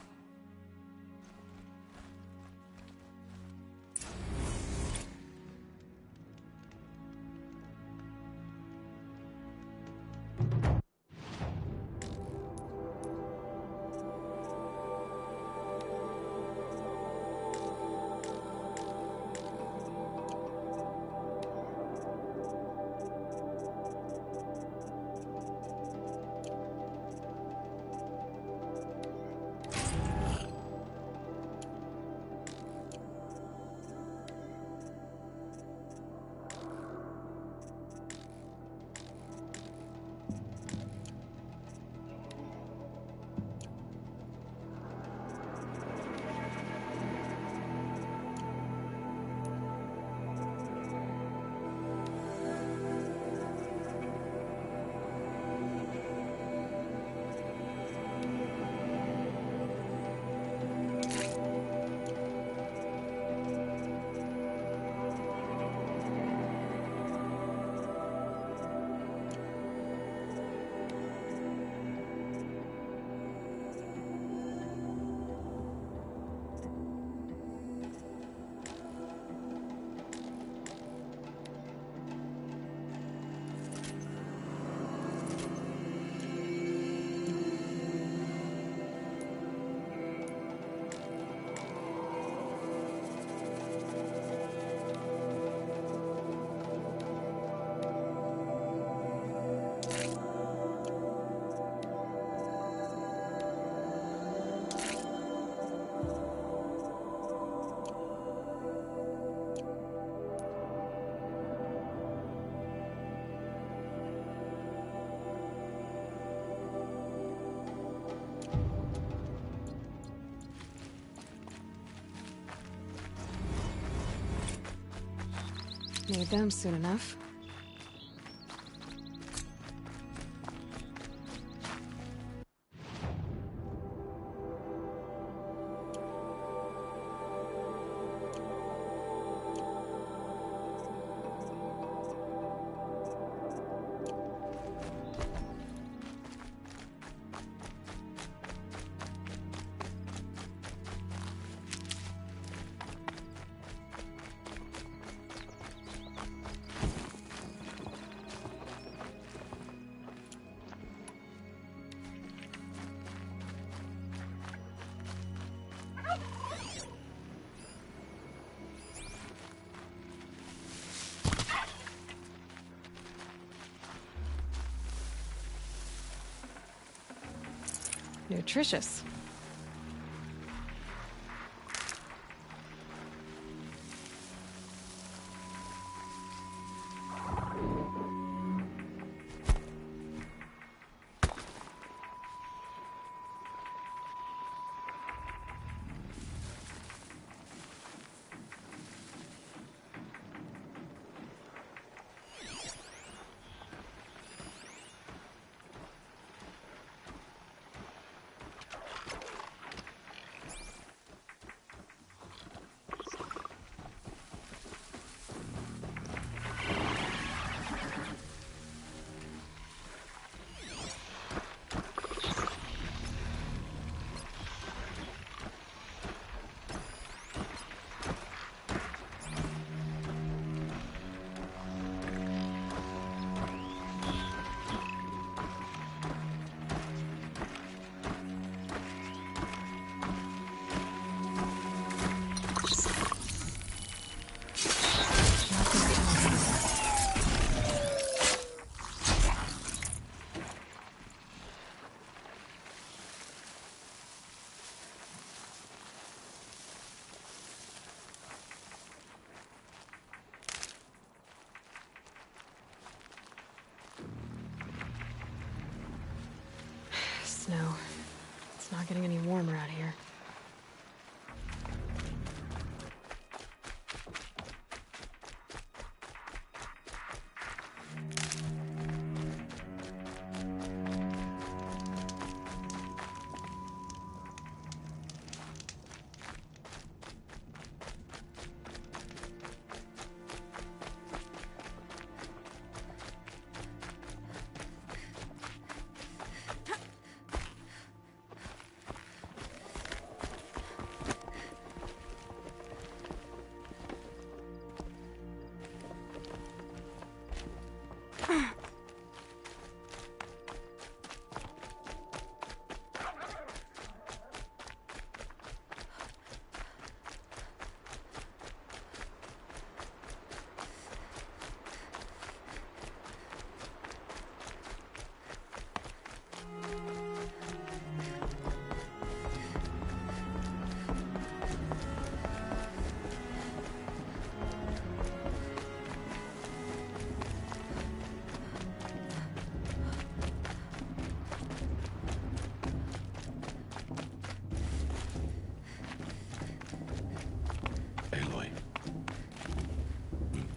Need them soon enough. Nutritious. Snow. It's not getting any warmer out here.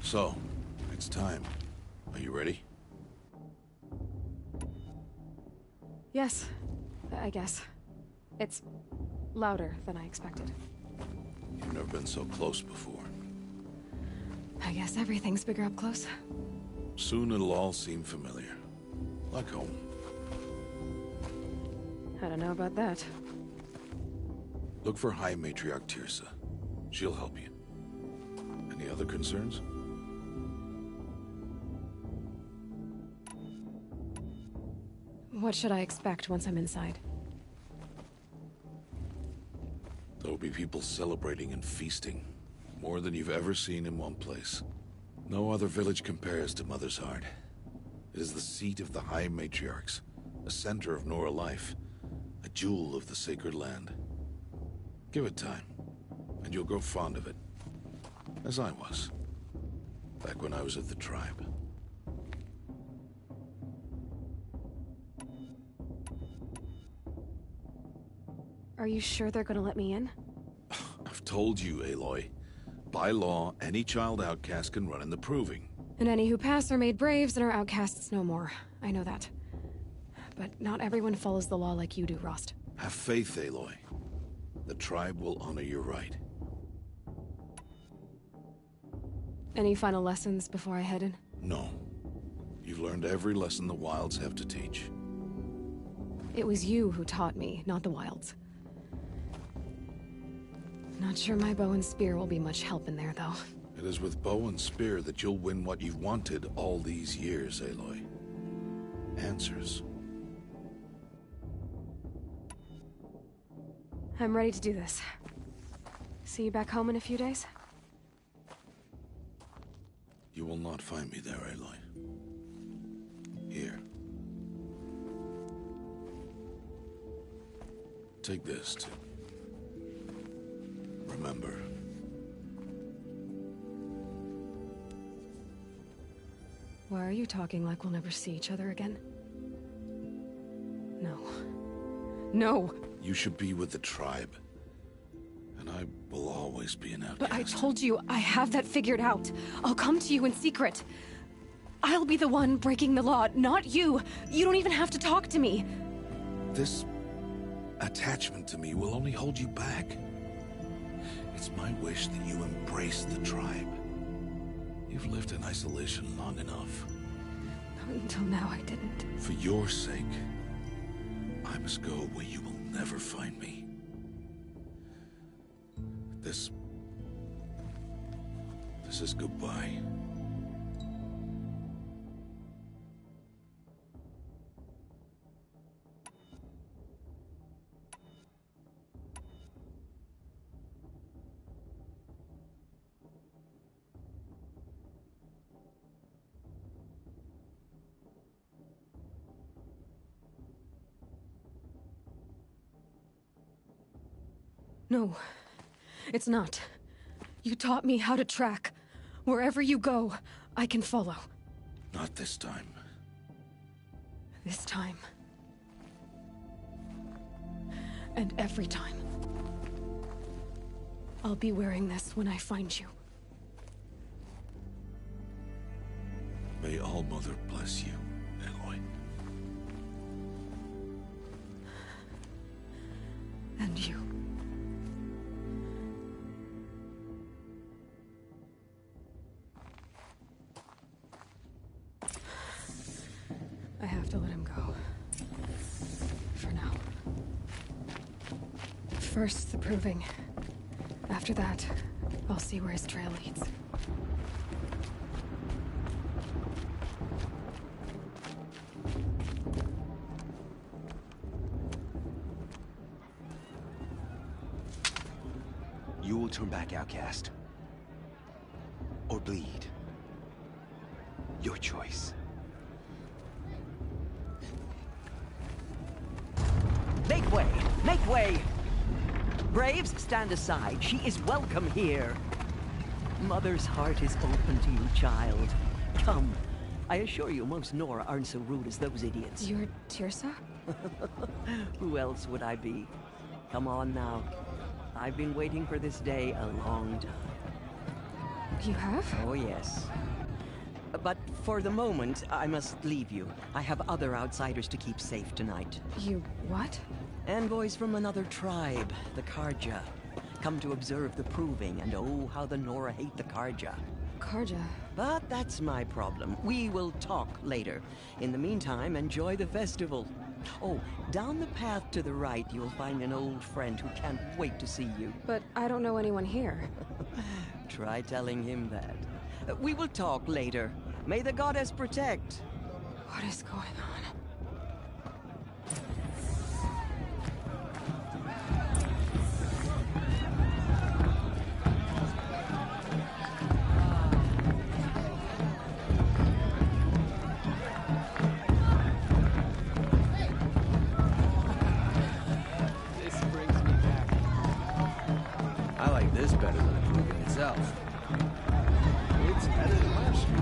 So, it's time. Are you ready? Yes, I guess. It's louder than I expected. You've never been so close before. I guess everything's bigger up close. Soon it'll all seem familiar. Like home. I don't know about that. Look for High Matriarch Tirsa. She'll help you. Any other concerns? What should I expect once I'm inside? There'll be people celebrating and feasting. More than you've ever seen in one place. No other village compares to Mother's Heart. It is the seat of the High Matriarchs, a center of Nora life, a jewel of the sacred land. Give it time, and you'll grow fond of it. As I was, back when I was at the tribe. Are you sure they're gonna let me in? I've told you, Aloy. By law, any child outcast can run in the Proving. And any who pass are made braves and are outcasts no more. I know that. But not everyone follows the law like you do, Rost. Have faith, Aloy. The tribe will honor your right. Any final lessons before I head in? No. You've learned every lesson the Wilds have to teach. It was you who taught me, not the Wilds. Not sure my bow and spear will be much help in there, though. It is with bow and spear that you'll win what you've wanted all these years, Aloy. Answers. I'm ready to do this. See you back home in a few days? You will not find me there, Aloy. Here. Take this to remember. Why are you talking like we'll never see each other again? No. No! You should be with the tribe. And I will always be an outcast. But I told you, I have that figured out. I'll come to you in secret. I'll be the one breaking the law, not you. You don't even have to talk to me. This attachment to me will only hold you back. It's my wish that you embrace the tribe. You've lived in isolation long enough. Until now, I didn't. For your sake, I must go where you will never find me. This is goodbye. No, it's not. You taught me how to track. Wherever you go, I can follow. Not this time. This time. And every time. I'll be wearing this when I find you. May All-Mother bless you, Aloy. And you. I have to let him go. For now. First, the proving. After that, I'll see where his trail leads. You will turn back, outcast. Or bleed. Your choice. Make way! Make way! Braves, stand aside. She is welcome here. Mother's heart is open to you, child. Come. I assure you, most Nora aren't so rude as those idiots. You're Tirsa? Who else would I be? Come on now. I've been waiting for this day a long time. You have? Oh, yes. But for the moment, I must leave you. I have other outsiders to keep safe tonight. You what? Envoys from another tribe, the Karja. Come to observe the proving, and oh, how the Nora hate the Karja. Karja? But that's my problem. We will talk later. In the meantime, enjoy the festival. Oh, down the path to the right, you'll find an old friend who can't wait to see you. But I don't know anyone here. Try telling him that. We will talk later. May the goddess protect. What is going on? I like this better than the proving itself. It's better than last year.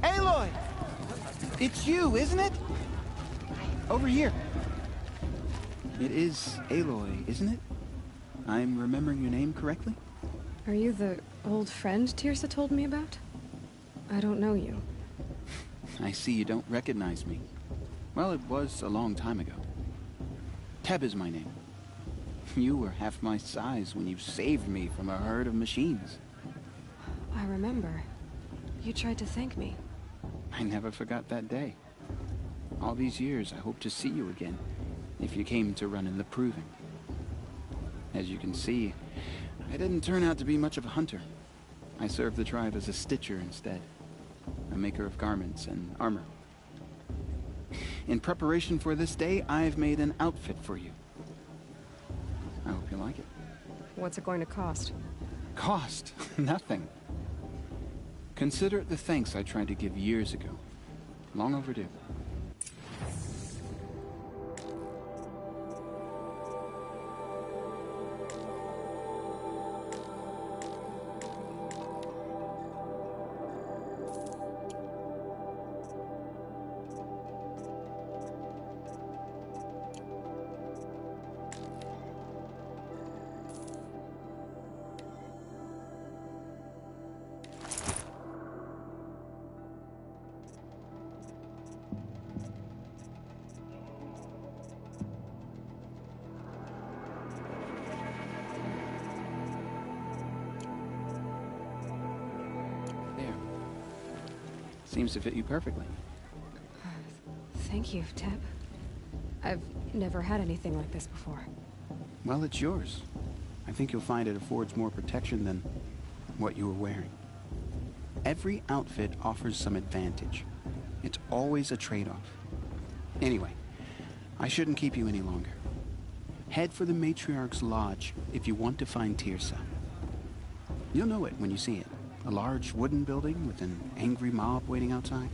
Aloy! It's you, isn't it? Over here. It is Aloy, isn't it? I'm remembering your name correctly? Are you the old friend Tirsa told me about? I don't know you. I see you don't recognize me. Well, it was a long time ago. Teb is my name. You were half my size when you saved me from a herd of machines. I remember. You tried to thank me. I never forgot that day. All these years, I hope to see you again, if you came to run in the Proving. As you can see, I didn't turn out to be much of a hunter. I served the tribe as a stitcher instead, a maker of garments and armor. In preparation for this day, I've made an outfit for you. I hope you like it. What's it going to cost? Cost? Nothing. Consider it the thanks I tried to give years ago. Long overdue. Seems to fit you perfectly. Thank you, Teb. I've never had anything like this before. Well, it's yours. I think you'll find it affords more protection than what you were wearing. Every outfit offers some advantage. It's always a trade-off. Anyway, I shouldn't keep you any longer. Head for the Matriarch's Lodge if you want to find Tirsa. You'll know it when you see it. A large wooden building with an angry mob waiting outside.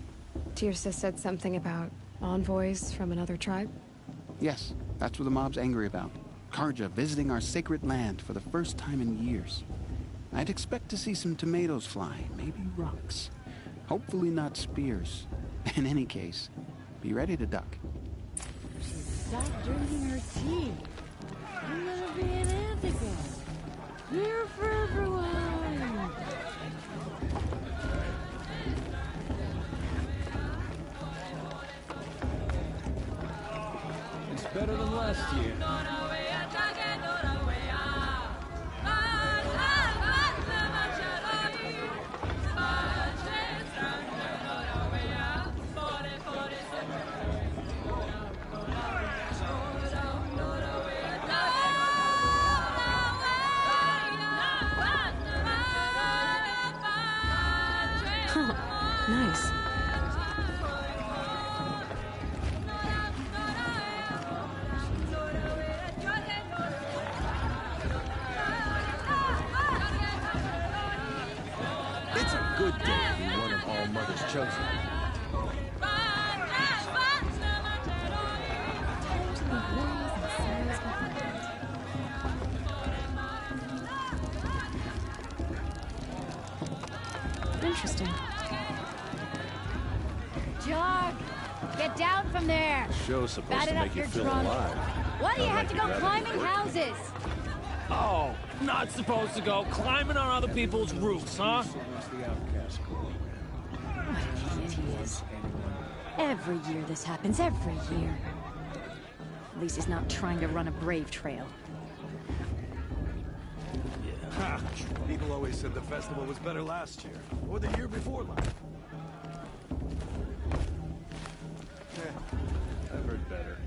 Tirsa said something about envoys from another tribe? Yes, that's what the mob's angry about. Karja visiting our sacred land for the first time in years. I'd expect to see some tomatoes fly, maybe rocks. Hopefully not spears. In any case, be ready to duck. Stop drinking her tea. I'm gonna be an ethical. Here for everyone. It's better than last year. Nice. It's a good day to be one of All Mother's chosen. Interesting. Jog! Get down from there! The show's supposed Bad to enough make you you're feel drunk. alive. Why do you Not have like to you'd go rather be climbing working. houses? Oh, not supposed to go climbing on other people's roofs, huh? Every year this happens, every year. At least he's not trying to run a brave trail. Ha! People always said the festival was better last year, or the year before last. I've heard better.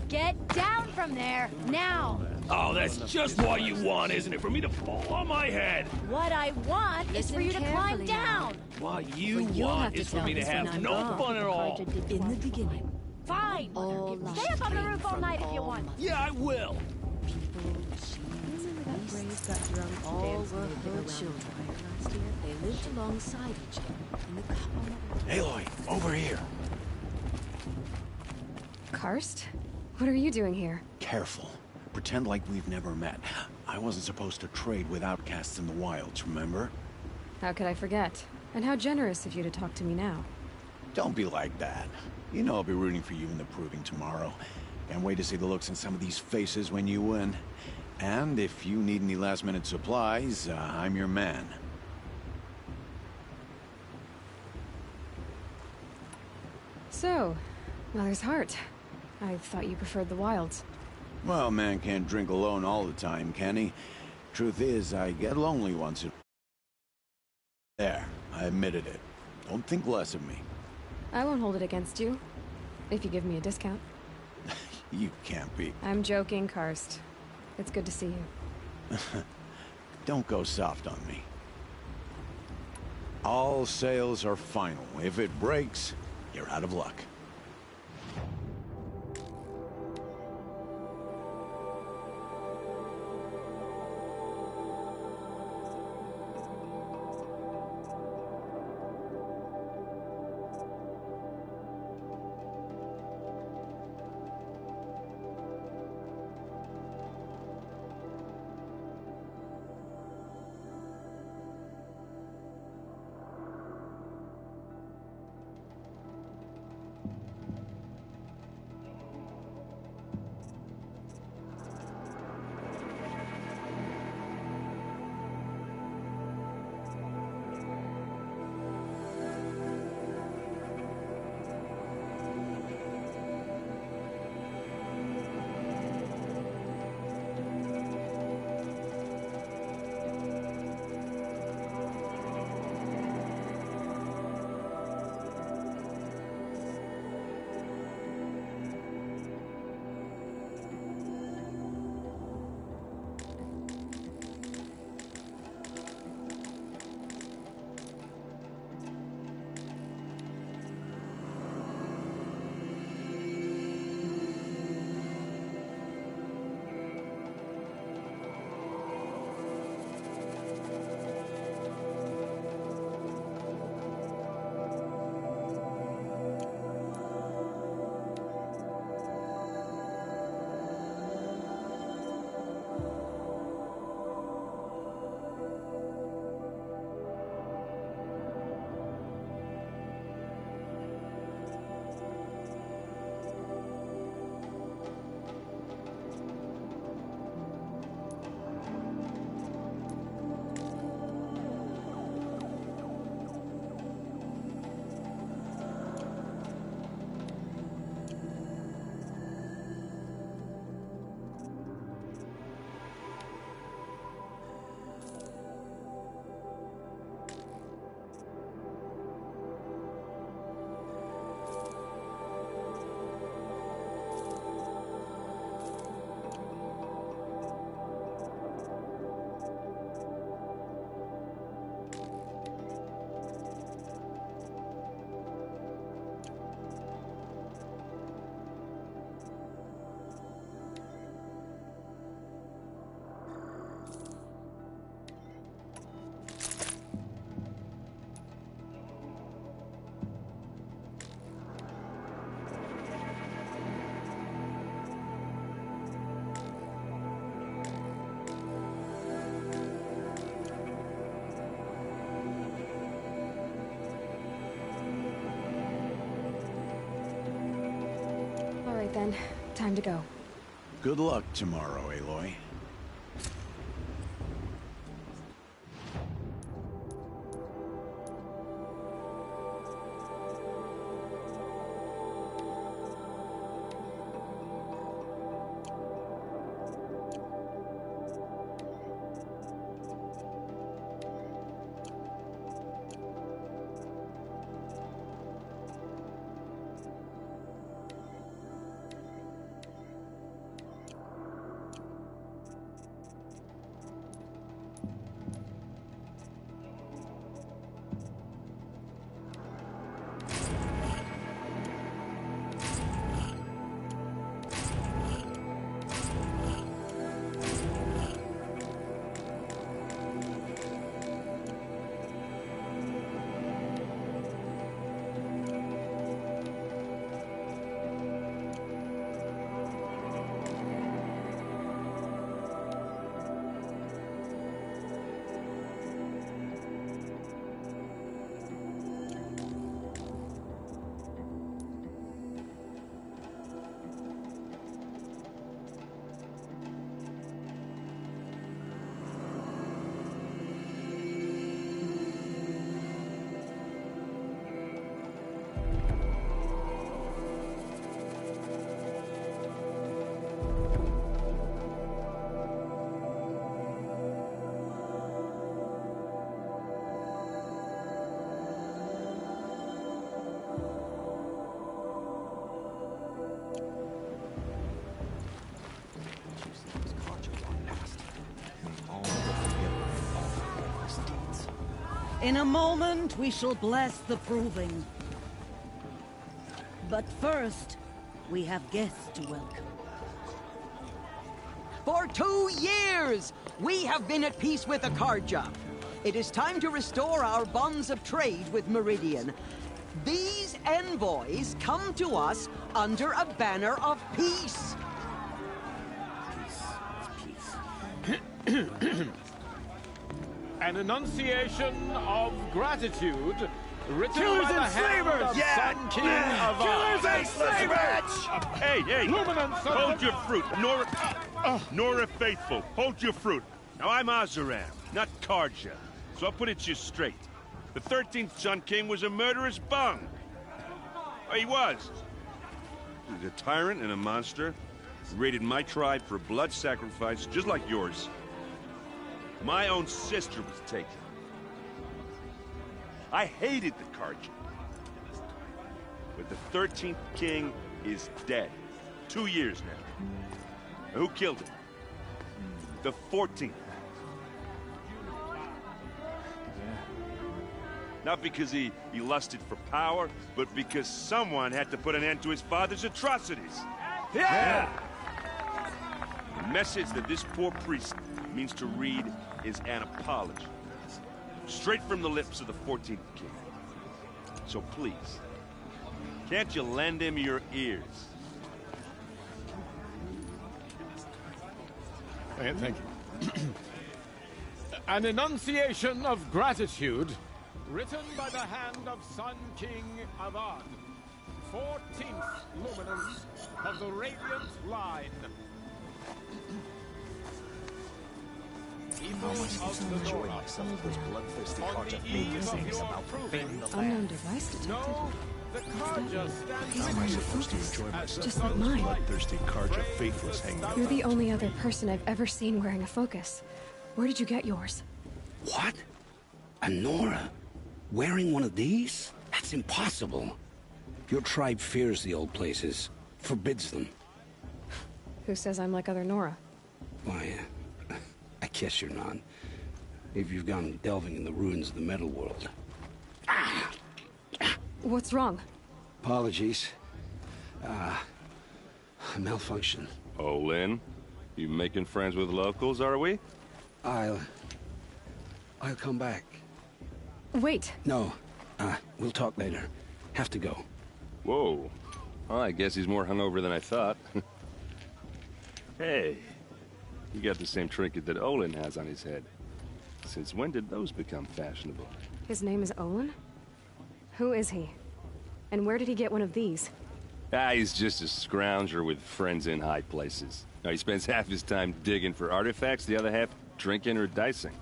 Get down from there, now! Oh, that's just what you want, isn't it? For me to fall on my head. What I want is for you to climb down! What you But you'll want have to is for tell me to us when have I'm no gone. fun at all. In the beginning. Fine! Stay up on the roof all night if you want. Yeah, I will. Remember that Braves got drunk all were her children last year? They lived alongside each other in the common. Aloy, over here. Karst? What are you doing here? Careful. Pretend like we've never met. I wasn't supposed to trade with outcasts in the wilds, remember? How could I forget? And how generous of you to talk to me now. Don't be like that. You know I'll be rooting for you in the Proving tomorrow. Can't wait to see the looks in some of these faces when you win. And if you need any last-minute supplies, I'm your man. So, Mother's Heart. I thought you preferred the wilds. Well, man can't drink alone all the time, can he? Truth is, I get lonely once in There, I admitted it. Don't think less of me. I won't hold it against you, if you give me a discount. You can't be. I'm joking, Karst. It's good to see you. Don't go soft on me. All sales are final. If it breaks, you're out of luck. Then, time to go. Good luck tomorrow, Aloy. In a moment, we shall bless the proving. But first, we have guests to welcome. For 2 years, we have been at peace with Akarja. It is time to restore our bonds of trade with Meridian. These envoys come to us under a banner of peace. An enunciation of gratitude written Killers by the and hand slavers! of Yeah! Sun King of Killers and slavers! Hey! Hold your fruit. Nora Faithful, hold your fruit. Now, I'm Azaram, not Karja. So I'll put it to you straight. The 13th Sun King was a murderous bung. Oh, he was. He was a tyrant and a monster. He raided my tribe for blood sacrifice, just like yours. My own sister was taken. I hated the Karja. But the 13th king is dead. 2 years now. Now, who killed him? The 14th. Not because he lusted for power, but because someone had to put an end to his father's atrocities. Yeah! The message that this poor priest means to read is an apology. Straight from the lips of the 14th king. So please, can't you lend him your ears? Thank you. An enunciation of gratitude written by the hand of Sun King Avad, 14th luminance of the Radiant Line. People of the North, on the eve of your proving, Unknown device detected. know the Karja stands How am I supposed to enjoy myself? Just like mine. Bloodthirsty Karja faithless hanging You're the only other person I've ever seen wearing a focus. Where did you get yours? What? A Nora? Wearing one of these? That's impossible. Your tribe fears the old places, forbids them. Who says I'm like other Nora? Why, I guess you're not. If you've gone delving in the ruins of the metal world. What's wrong? Apologies. A malfunction. Oh, Lynn, you making friends with locals, are we? I'll come back. Wait. No. We'll talk later. Have to go. Whoa. Well, I guess he's more hungover than I thought. Hey, you got the same trinket that Olin has on his head. Since when did those become fashionable? His name is Olin? Who is he? And where did he get one of these? He's just a scrounger with friends in high places. Now, he spends half his time digging for artifacts, the other half drinking or dicing.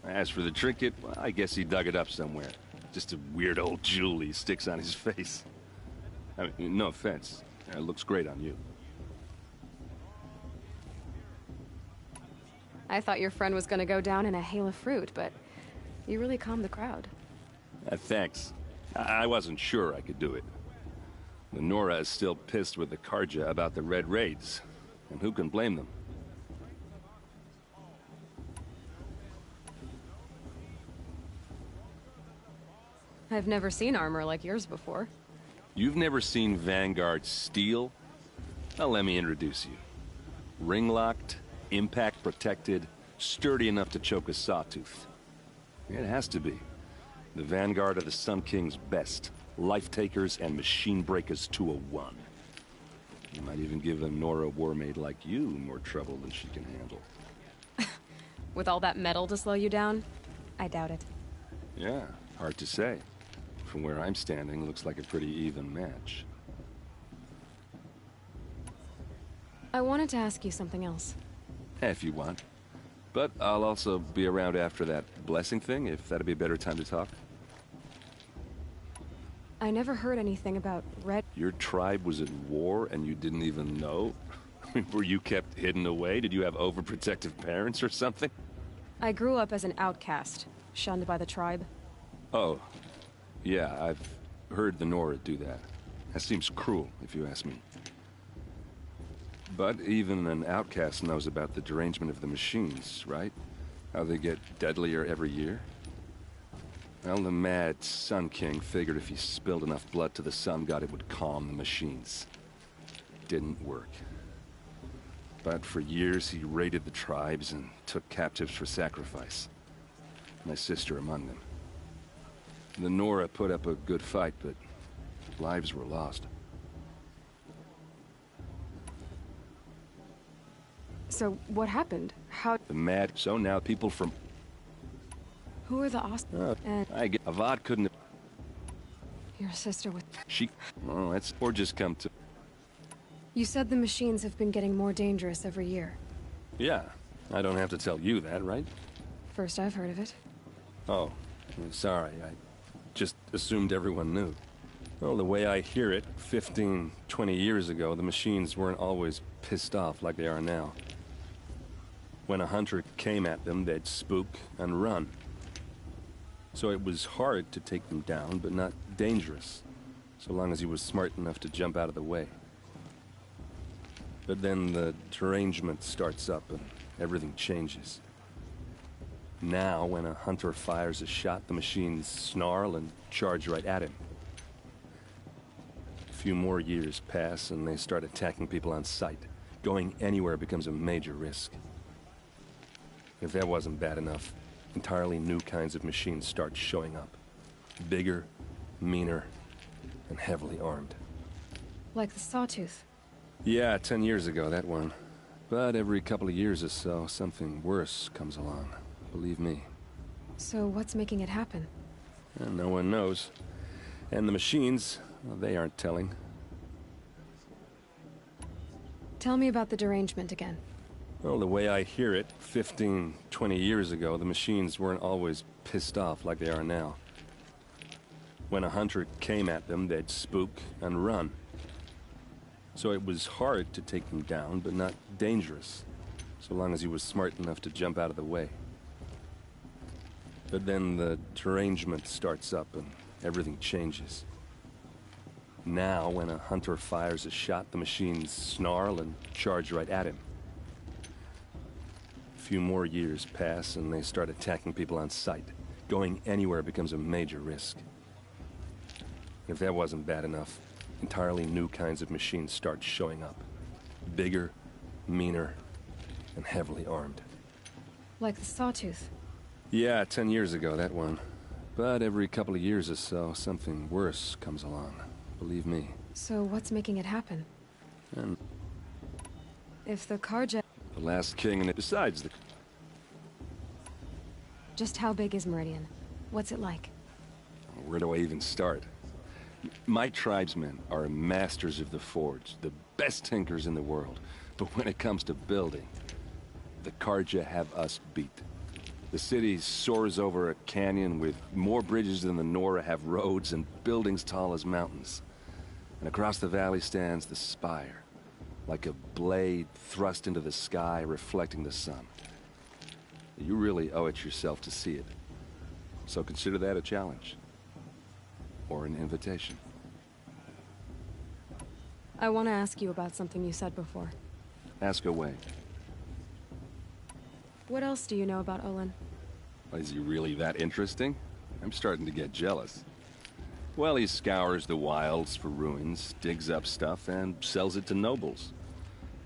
As for the trinket, well, I guess he dug it up somewhere. Just a weird old jewel he sticks on his face. I mean, no offense. It looks great on you. I thought your friend was gonna go down in a hail of fruit, but you really calmed the crowd. Thanks. I wasn't sure I could do it. The Nora is still pissed with the Karja about the Red Raids. And who can blame them? I've never seen armor like yours before. You've never seen Vanguard steel? Well, let me introduce you. Ring-locked, impact-protected, sturdy enough to choke a sawtooth. It has to be. The Vanguard of the Sun King's best. Life-takers and machine-breakers to a one. You might even give a Nora warmaid like you more trouble than she can handle. With all that metal to slow you down? I doubt it. Yeah, hard to say. From where I'm standing, looks like a pretty even match. I wanted to ask you something else. If you want. But I'll also be around after that blessing thing, if that'd be a better time to talk. I never heard anything about Red... Your tribe was at war and you didn't even know? Were you kept hidden away? Did you have overprotective parents or something? I grew up as an outcast, shunned by the tribe. Oh. Yeah, I've heard the Nora do that. That seems cruel, if you ask me. But even an outcast knows about the derangement of the machines, right? How they get deadlier every year? Well, the mad Sun King figured if he spilled enough blood to the Sun God, it would calm the machines. Didn't work. But for years, he raided the tribes and took captives for sacrifice. My sister among them. The Nora put up a good fight, but lives were lost. So, what happened? How... The mad... So now people from... Who are the and I get... Avad couldn't... Your sister with... She... Oh, that's... Or just come to... You said the machines have been getting more dangerous every year. Yeah. I don't have to tell you that, right? First I've heard of it. Oh. Sorry, I just assumed everyone knew. Well, the way I hear it, 15, 20 years ago, the machines weren't always pissed off like they are now. When a hunter came at them, they'd spook and run. So it was hard to take them down, but not dangerous, so long as he was smart enough to jump out of the way. But then the derangement starts up and everything changes. Now, when a hunter fires a shot, the machines snarl and charge right at him. A few more years pass and they start attacking people on sight. Going anywhere becomes a major risk. If that wasn't bad enough, entirely new kinds of machines start showing up. Bigger, meaner, and heavily armed. Like the Sawtooth. Yeah, 10 years ago, that one. But every couple of years or so, something worse comes along. Believe me. So what's making it happen? And no one knows. And the machines, well, they aren't telling. Tell me about the derangement again. Well, the way I hear it, 15, 20 years ago, the machines weren't always pissed off like they are now. When a hunter came at them, they'd spook and run. So it was hard to take them down, but not dangerous, so long as he was smart enough to jump out of the way. But then the derangement starts up and everything changes. Now, when a hunter fires a shot, the machines snarl and charge right at him. A few more years pass and they start attacking people on sight. Going anywhere becomes a major risk. If that wasn't bad enough, entirely new kinds of machines start showing up. Bigger, meaner, and heavily armed. Like the Sawtooth. Yeah, 10 years ago, that one. But every couple of years or so, something worse comes along. Believe me. So what's making it happen? And If the Karja... the last king, and besides the... Just how big is Meridian? What's it like? Where do I even start? My tribesmen are masters of the forge, the best tinkers in the world. But when it comes to building, the Karja have us beat. The city soars over a canyon with more bridges than the Nora have roads and buildings tall as mountains. And across the valley stands the spire, like a blade thrust into the sky reflecting the sun. You really owe it yourself to see it. So consider that a challenge. Or an invitation. I want to ask you about something you said before. Ask away. What else do you know about Olin? Is he really that interesting? I'm starting to get jealous. Well, he scours the wilds for ruins, digs up stuff, and sells it to nobles.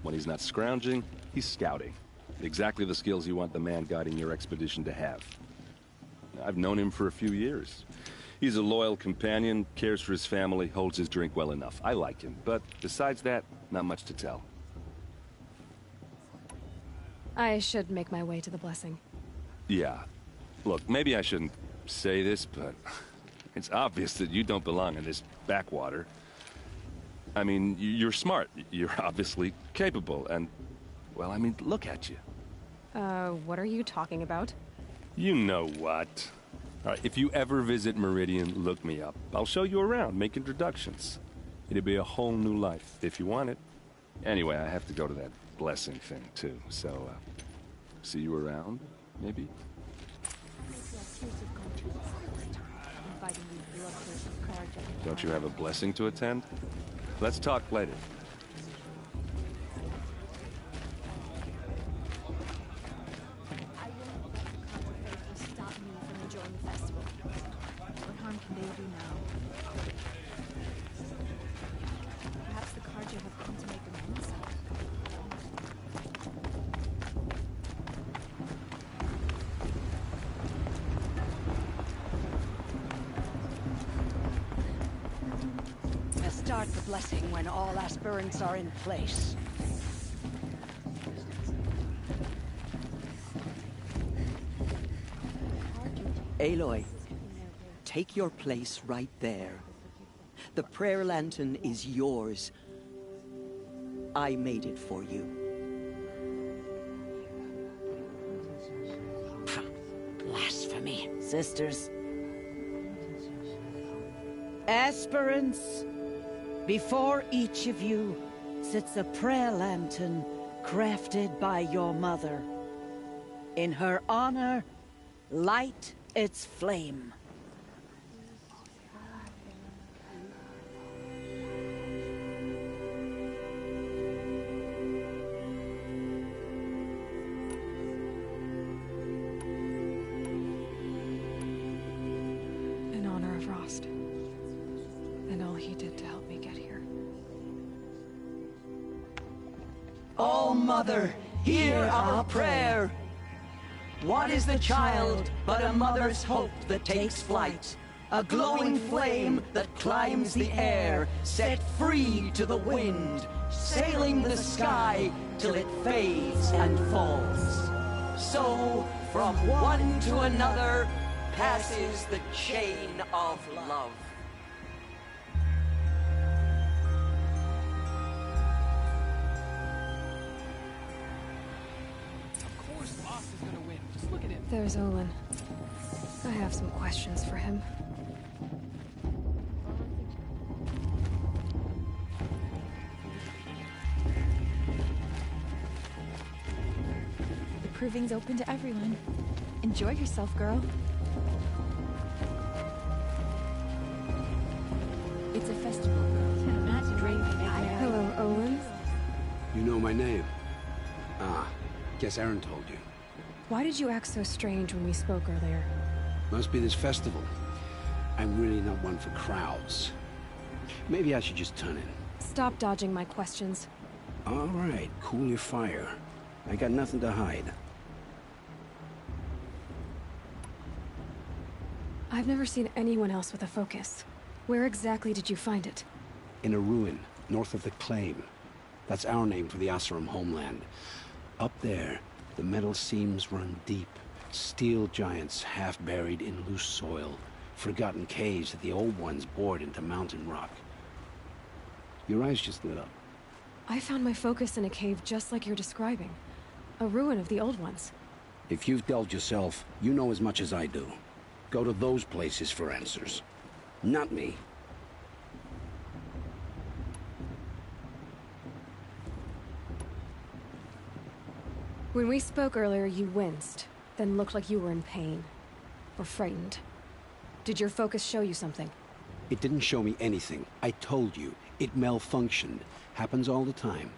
When he's not scrounging, he's scouting. Exactly the skills you want the man guiding your expedition to have. I've known him for a few years. He's a loyal companion, cares for his family, holds his drink well enough. I like him, but besides that, not much to tell. I should make my way to the blessing. Yeah. Look, maybe I shouldn't say this, but it's obvious that you don't belong in this backwater. I mean, you're smart. You're obviously capable, and, well, I mean, look at you. What are you talking about? You know what. All right, if you ever visit Meridian, look me up. I'll show you around, make introductions. It'll be a whole new life, if you want it. Anyway, I have to go to that blessing thing, too, so, see you around, maybe? Don't you have a blessing to attend? Let's talk later. start the blessing when all aspirants are in place. Aloy, take your place right there. The prayer lantern is yours. I made it for you. Blasphemy, sisters. Aspirants, before each of you sits a prayer lantern crafted by your mother. In her honor, light its flame. In honor of Rost. And all he did to help me get here. Oh, Mother, hear our prayer! What is the child but a mother's hope that takes flight? A glowing flame that climbs the air, set free to the wind, sailing the sky till it fades and falls. So, from one to another, passes the chain of love. There's Olin. I have some questions for him. The proving's open to everyone. Enjoy yourself, girl. It's a festival, girl. Drink. Hello, Olin. You know my name? Ah, guess Aaron told you. Why did you act so strange when we spoke earlier? Must be this festival. I'm really not one for crowds. Maybe I should just turn in. Stop dodging my questions. All right, cool your fire. I got nothing to hide. I've never seen anyone else with a focus. Where exactly did you find it? In a ruin, north of the Claim. That's our name for the Asuram homeland. Up there, the metal seams run deep. Steel giants half buried in loose soil. Forgotten caves that the old ones bored into mountain rock. Your eyes just lit up. I found my focus in a cave just like you're describing. A ruin of the old ones. If you've delved yourself, you know as much as I do. Go to those places for answers. Not me. When we spoke earlier, you winced, then looked like you were in pain. Or frightened. Did your focus show you something? It didn't show me anything. I told you. It malfunctioned. Happens all the time.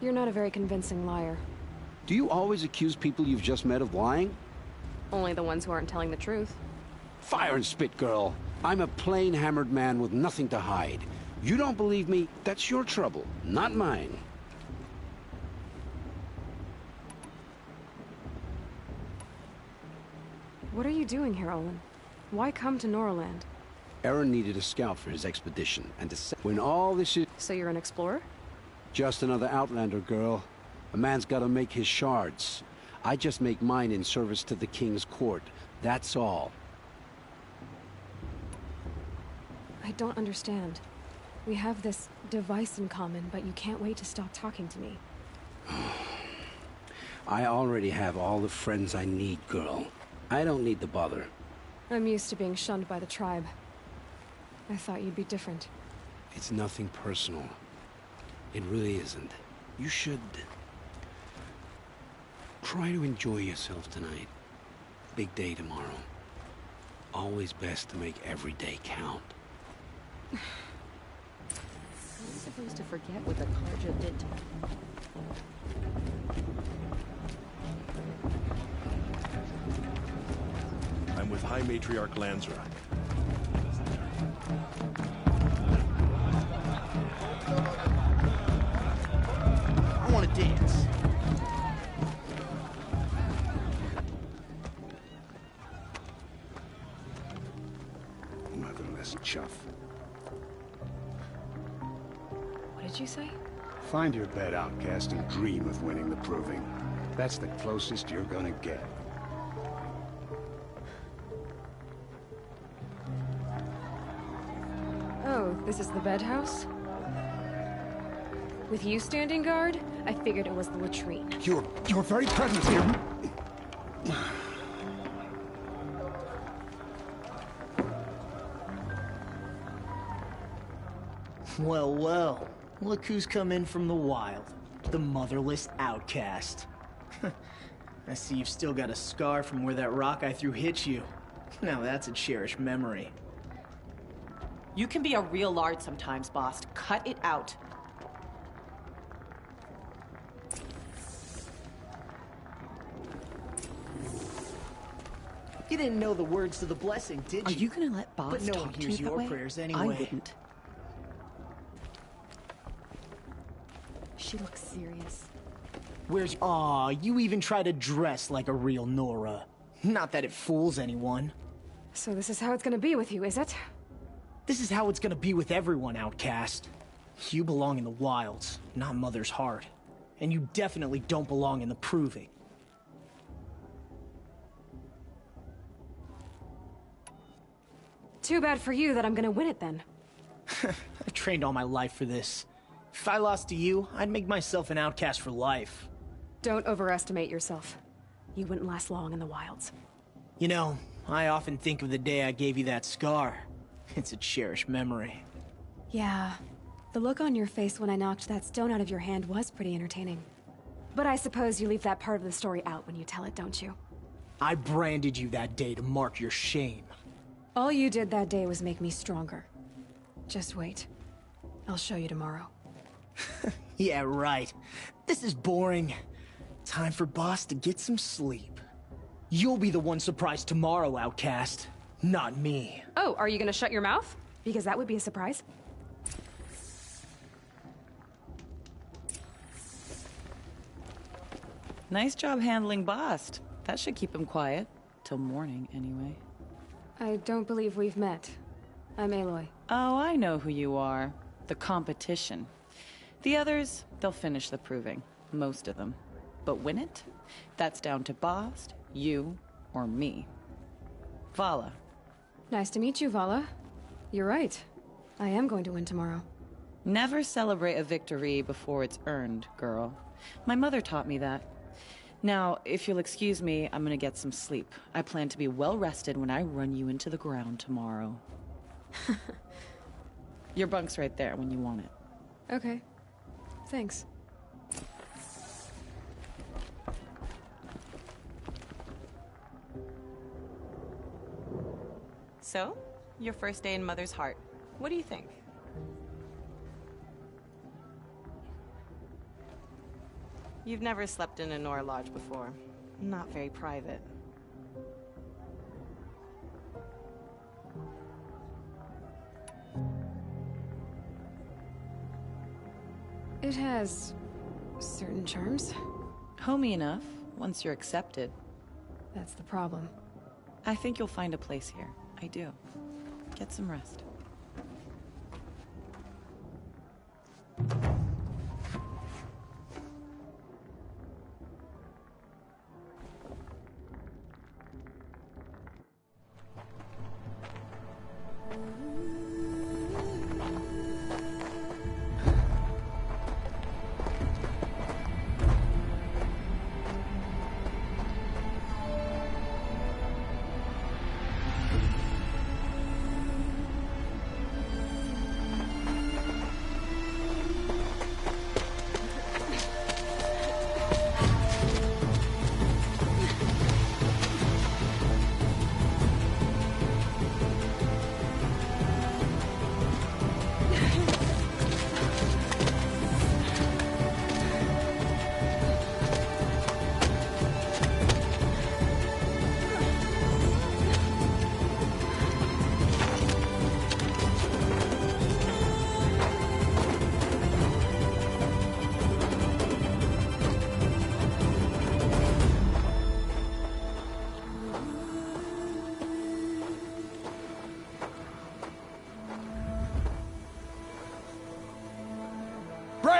You're not a very convincing liar. Do you always accuse people you've just met of lying? Only the ones who aren't telling the truth. Fire and spit, girl. I'm a plain hammered man with nothing to hide. You don't believe me, that's your trouble, not mine. What are you doing here, Olin? Why come to Norland? Aaron needed a scout for his expedition, and when all this is... So you're an explorer? Just another Outlander, girl. A man's gotta make his shards. I just make mine in service to the King's court. That's all. I don't understand. We have this device in common, but you can't wait to stop talking to me. I already have all the friends I need, girl. I don't need the bother. I'm used to being shunned by the tribe. I thought you'd be different. It's nothing personal. It really isn't. You should... try to enjoy yourself tonight. Big day tomorrow. Always best to make every day count. I'm supposed to forget what the Karja did to me. I'm with High Matriarch Lansra. I want to dance. did you say? Find your bed, outcast, and dream of winning the proving. That's the closest you're gonna get. Oh, this is the bed house? With you standing guard, I figured it was the latrine. Your very presence here... Well, well. Look who's come in from the wild. The motherless outcast. I see you've still got a scar from where that rock I threw hit you. Now that's a cherished memory. You can be a real lard sometimes, boss. Cut it out. You didn't know the words to the blessing, did you? Are you gonna let boss But no talk one to you hears that your way? prayers anyway. I wouldn't. She looks serious. Where's... Aw, you even try to dress like a real Nora. Not that it fools anyone. So this is how it's gonna be with you, is it? This is how it's gonna be with everyone, outcast. You belong in the wilds, not Mother's heart. And you definitely don't belong in the proving. Too bad for you that I'm gonna win it then. I've trained all my life for this. If I lost to you, I'd make myself an outcast for life. Don't overestimate yourself. You wouldn't last long in the wilds. You know, I often think of the day I gave you that scar. It's a cherished memory. Yeah. The look on your face when I knocked that stone out of your hand was pretty entertaining. But I suppose you leave that part of the story out when you tell it, don't you? I branded you that day to mark your shame. All you did that day was make me stronger. Just wait. I'll show you tomorrow. Yeah, right. This is boring. Time for boss to get some sleep. You'll be the one surprised tomorrow, outcast. Not me. Oh, are you gonna shut your mouth? Because that would be a surprise. Nice job handling Bast. That should keep him quiet. Till morning, anyway. I don't believe we've met. I'm Aloy. Oh, I know who you are. The competition. The others, they'll finish the proving. Most of them. But win it? That's down to Bast, you, or me. Vala. Nice to meet you, Vala. You're right. I am going to win tomorrow. Never celebrate a victory before it's earned, girl. My mother taught me that. Now, if you'll excuse me, I'm gonna get some sleep. I plan to be well rested when I run you into the ground tomorrow. Your bunk's right there when you want it. Okay. Thanks. So, your first day in Mother's heart. What do you think? You've never slept in a Nora lodge before. Not very private. It has certain charms. Homey enough, once you're accepted. That's the problem. I think you'll find a place here. I do. Get some rest.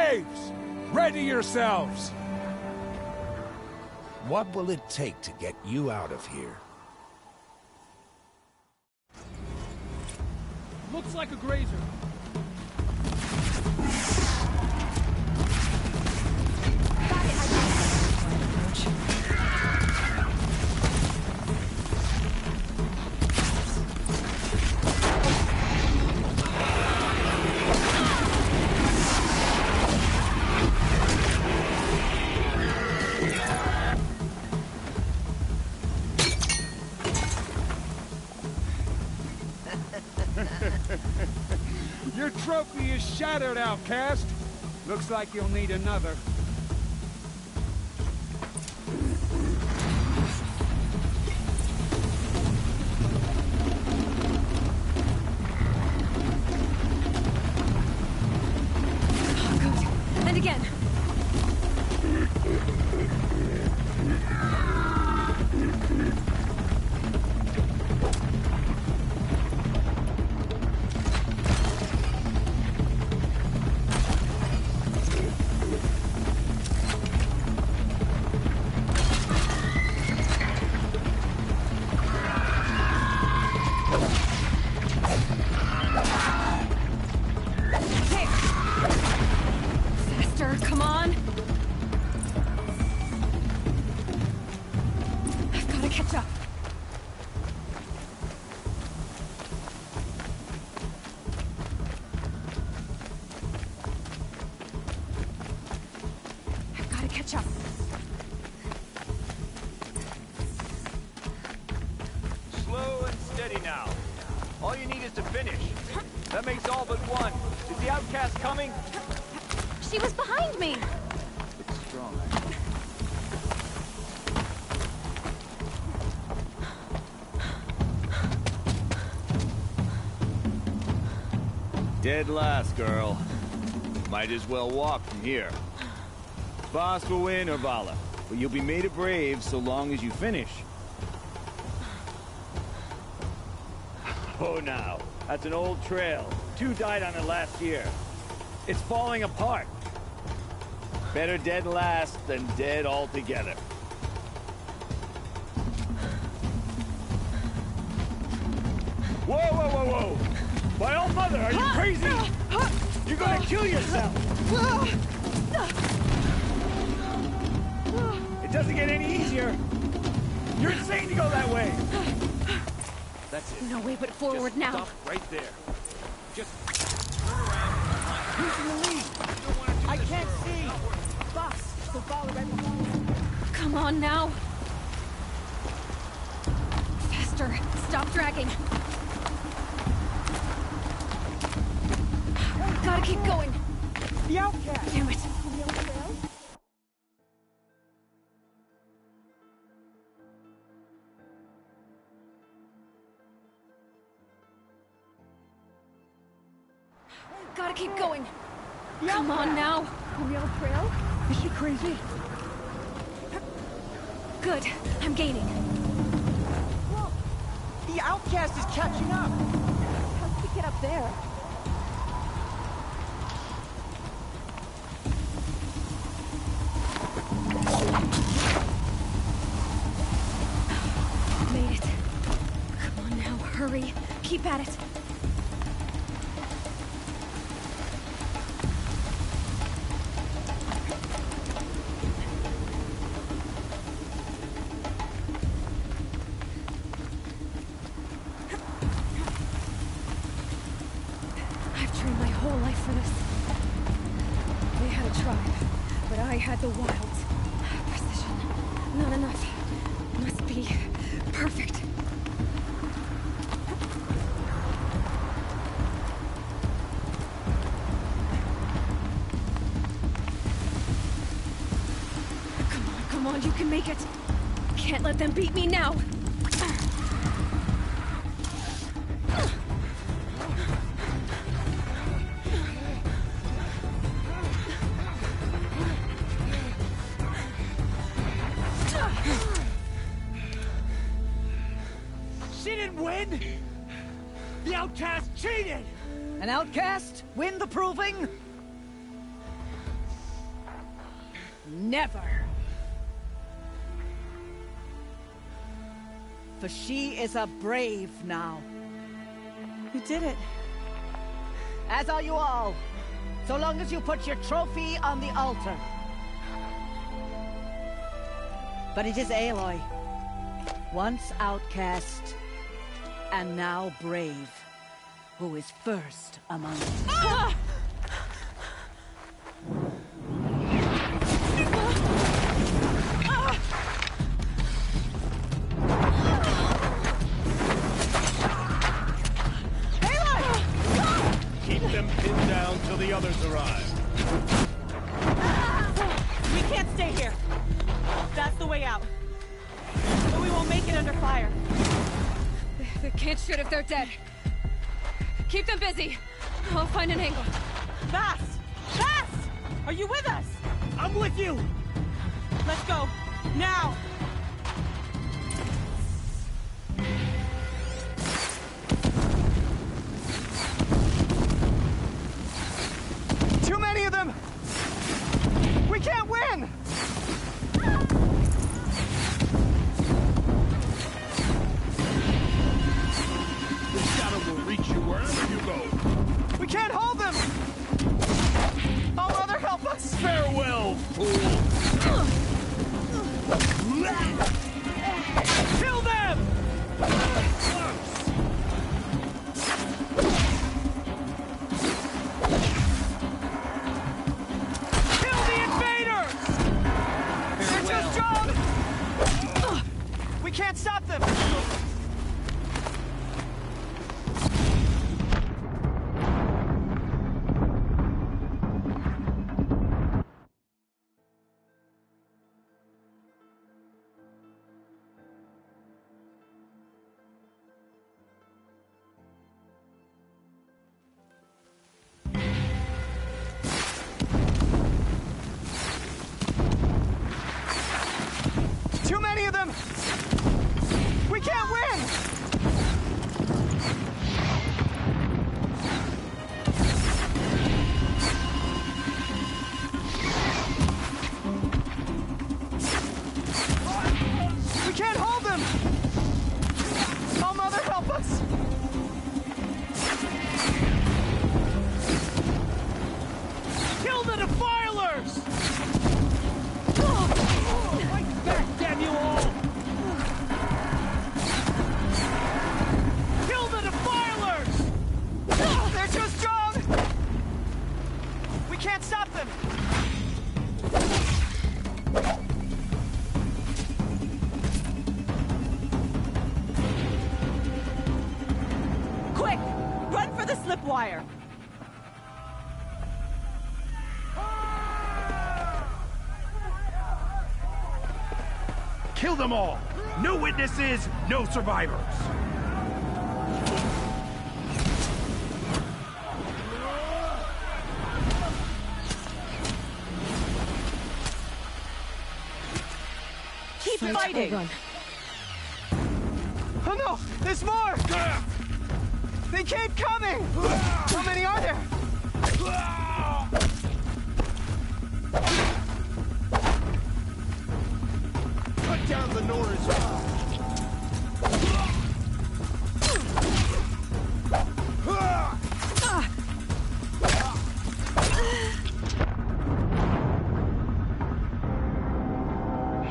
Braves! Ready yourselves! What will it take to get you out of here? Looks like a grazer. Your trophy is shattered, outcast. Looks like you'll need another. And again. Come on! I've got to catch up. I've got to catch up. Slow and steady now. All you need is to finish. That makes all but one. Is the outcast coming? She was behind me! Looks strong. Dead last, girl. Might as well walk from here. Boss will win or Vala, but you'll be made a brave so long as you finish. Oh, now. That's an old trail. 2 died on it last year. It's falling apart. Better dead last than dead altogether. Whoa, whoa, whoa, whoa! My old mother, are you crazy? You're gonna kill yourself! It doesn't get any easier! You're insane to go that way! That's it. No way but forward Just now. Stop right there. Just turn around. Who's in the lead? I can't see! Boss, so follow right behind. Come on now. Faster. Stop dragging. Gotta keep going. The outcast! Damn it. Gotta keep going. Come on now. On the old trail? Is she crazy? Good. I'm gaining. Whoa! The outcast is catching up! How did we get up there? Made it. Come on now, hurry. Keep at it. I've trained my whole life for this. They had a tribe, but I had the wilds. Precision. Not enough. Must be perfect. Come on, you can make it. Can't let them beat me now. She didn't win! The outcast cheated! An outcast? Win the proving? Never. For she is a brave now. You did it. As are you all. So long as you put your trophy on the altar. But it is Aloy, once outcast, and now brave, who is first among you. Ah! Keep them pinned down till the others arrive. We can't stay here. That's the way out. But we won't make it under fire. They can't shoot if they're dead. Keep them busy. I'll find an angle. Fast! Fast! Are you with us? I'm with you! Let's go. Now! Too many of them! We can't win! The shadow will reach you wherever you go. We can't hold them! Oh, Mother, help us! Farewell, fool! Kill them! Kill the invaders! They're too strong! We can't stop them! Too many of them! We can't win! We can't hold them! Oh, Mother, help us! Kill the defilers! Fight back, damn you all! Kill the defilers! They're too strong! We can't stop them! Quick! Run for the slip wire! Kill them all! No witnesses, no survivors! Keep fighting! Run. Oh no! There's more! They keep coming! How many are there? Cut down the Norris.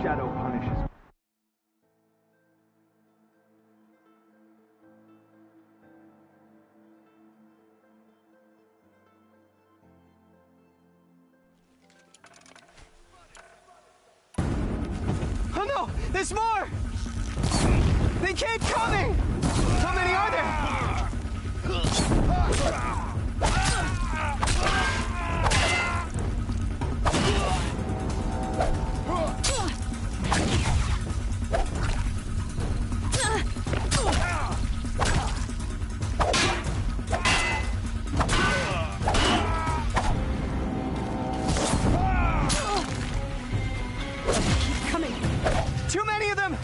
Shadow punishes. Oh no! There's more! They keep coming! How many are there? Too many of them!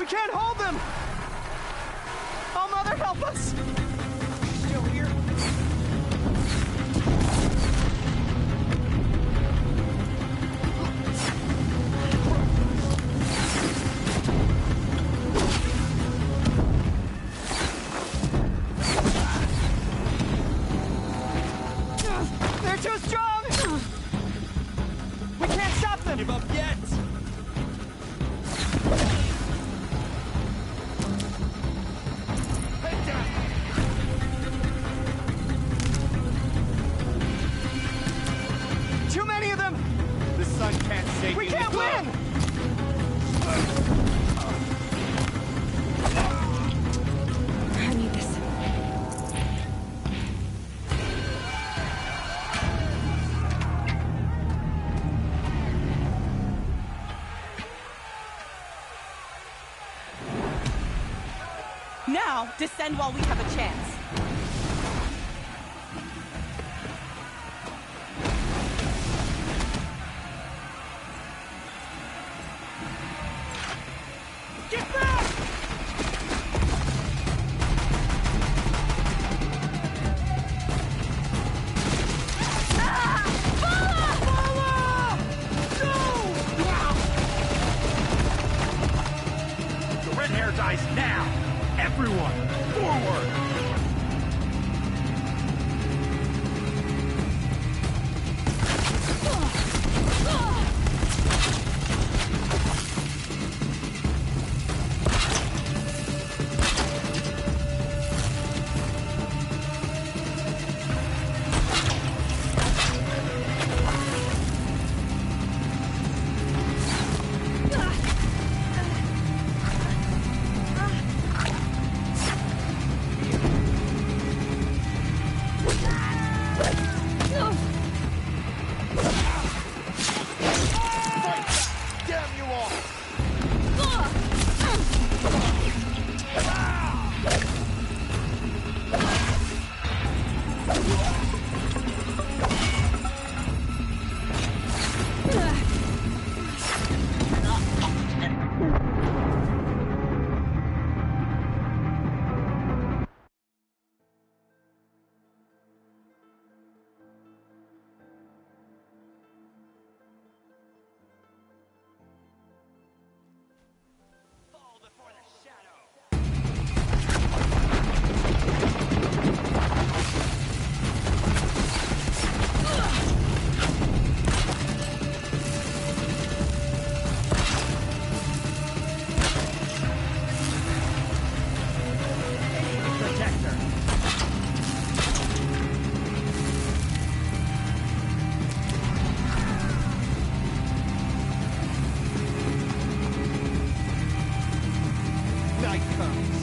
We can't hold them! Oh, Mother, help us! Still here? They're too strong! We can't stop them! Give up yet! Head down! Too many of them! The sun can't save you. We can't win! I need this. Now, descend while we have a chance. Get back! The red hair dies now! Everyone, forward! Damn you all! Night comes.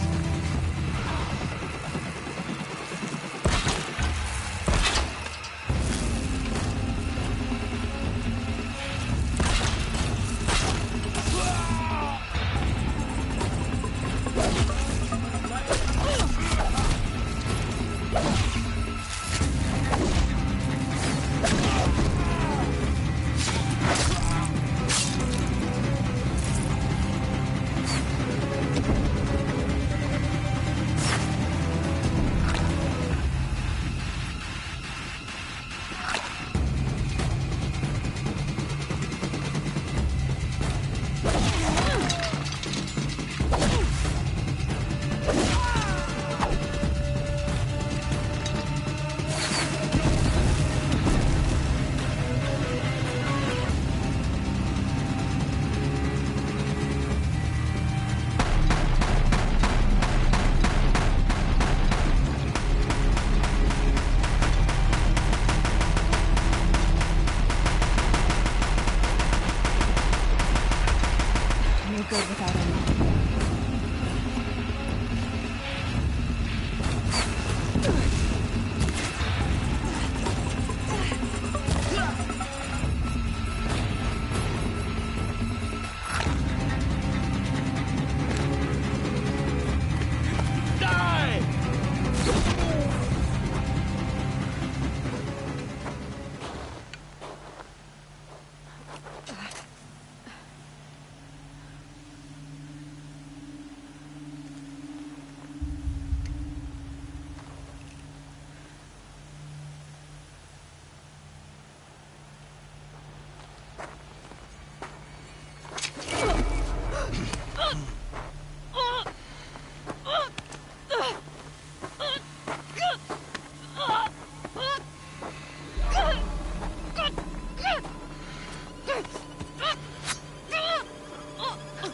No good without him.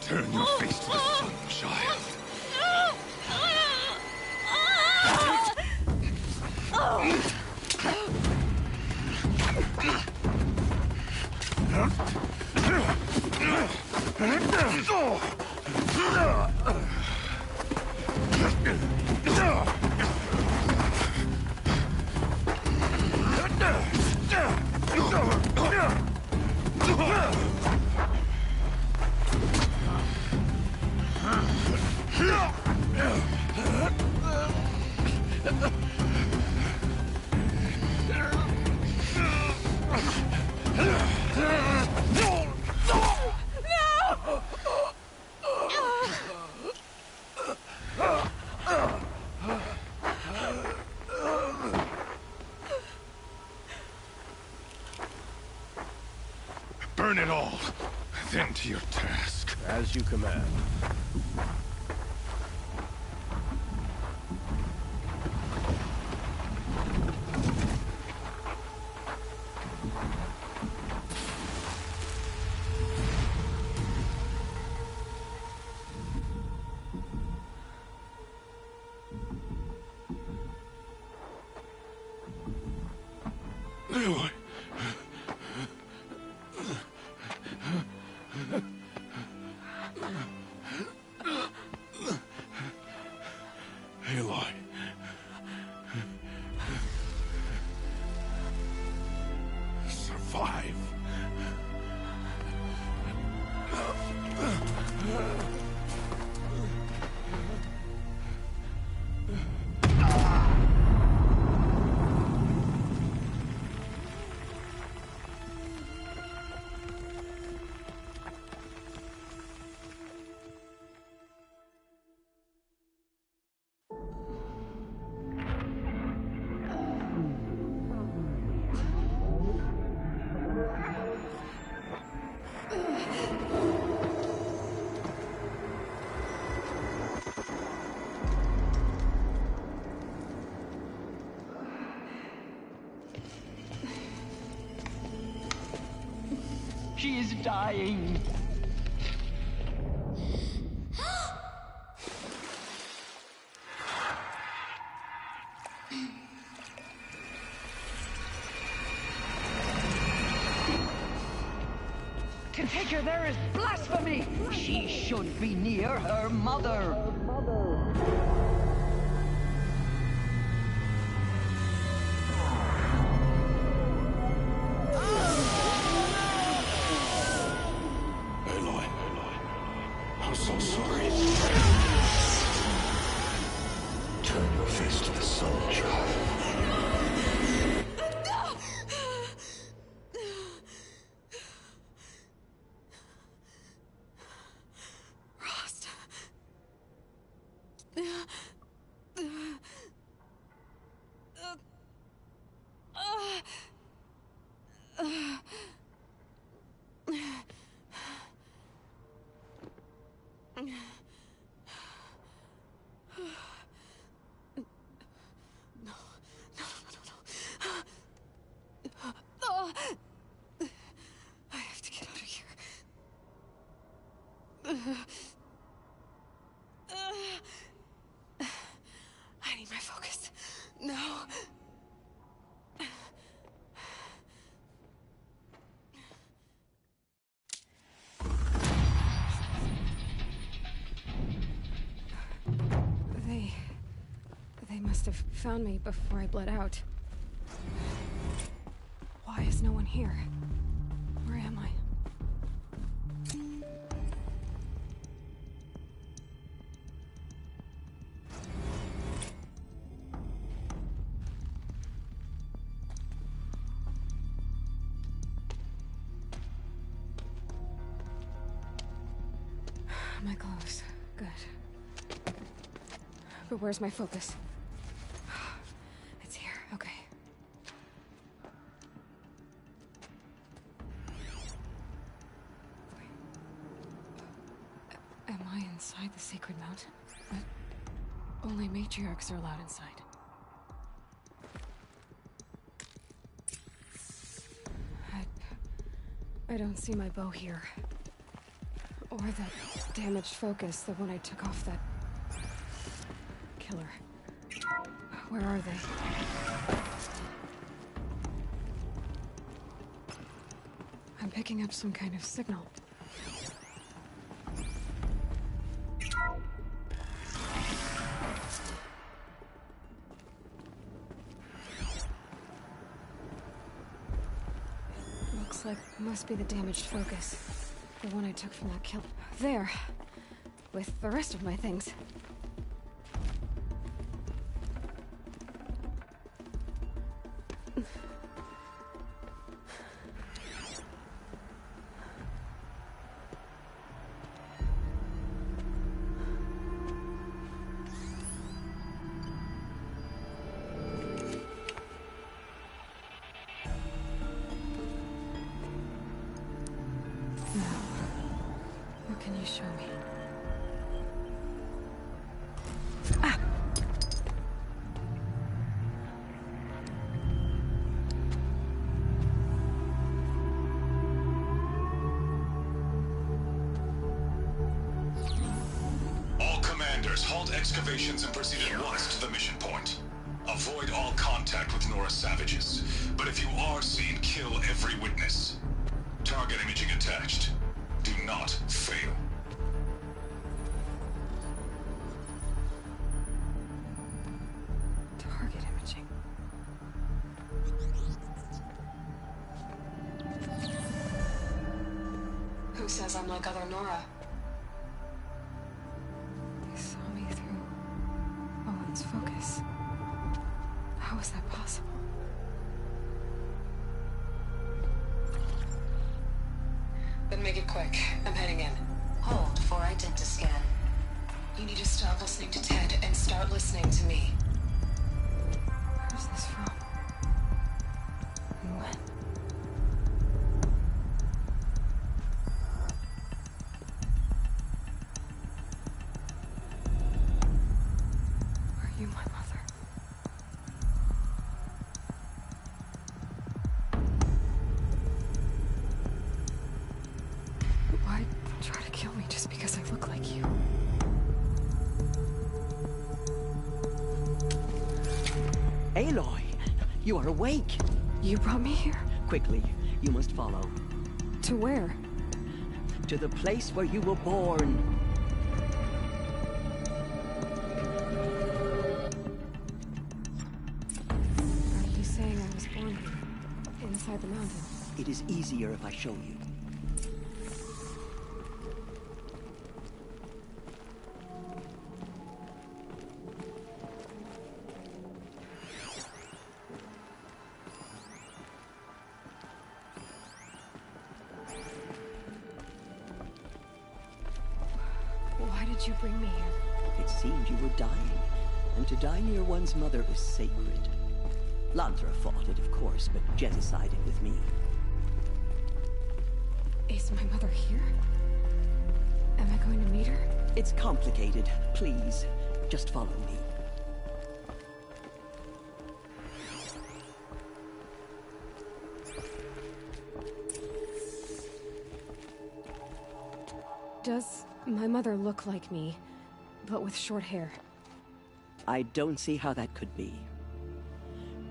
Turn your face to the sun, child. Burn it all, then to your task. As you command. Aloy. Survive. She is dying. To take her there is blasphemy. She should be near her mother. Aloy. I'm so sorry. Turn your face to the sun, child. I have to get out of here. I need my focus. No. They must have found me before I bled out. Why is no one here? Where am I? My clothes. Good. But where's my focus? It's here. Okay. Am I in inside the sacred mountain, but only matriarchs are allowed inside. I don't see my bow here. Or that damaged focus, the one I took off that killer. Where are they? I'm picking up some kind of signal. Looks like it must be the damaged focus. The one I took from that kill. There. With the rest of my things. What can you show me? Ah! All commanders, halt excavations and proceed at once to the mission point. Avoid all contact with Nora savages, but if you are seen, kill every witness. Target imaging attached. Do not fail. Target imaging. Who says I'm like other Nora? They saw me through Owen's focus. How is that possible? Then make it quick. I'm heading in. Hold for identiscan. You need to stop listening to Ted and start listening to me. Where's this from? And when? Are you my mother? Why try to kill me just because I look like you? Aloy, you are awake. You brought me here? Quickly, you must follow. To where? To the place where you were born. Are you saying I was born here? Inside the mountain? It is easier if I show you. Why did you bring me here? It seemed you were dying, and to die near one's mother is sacred. Lansra fought it, of course, but Jezza sided with me. Is my mother here? Am I going to meet her? It's complicated. Please, just follow me. Does my mother look like me, but with short hair? I don't see how that could be.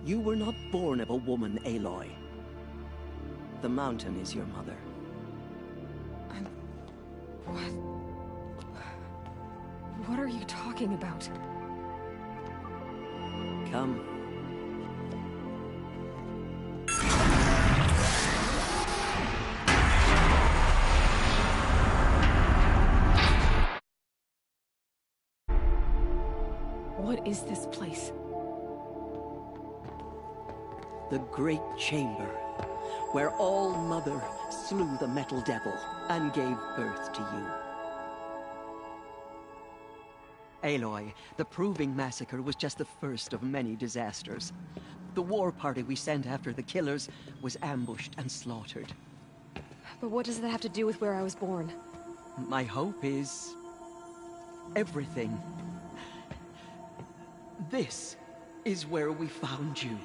You were not born of a woman, Aloy. The mountain is your mother. What? What are you talking about? Come. What is this place? The Great Chamber, where All-Mother slew the Metal Devil and gave birth to you. Aloy, the Proving Massacre was just the first of many disasters. The war party we sent after the killers was ambushed and slaughtered. But what does that have to do with where I was born? My hope is everything. This is where we found you.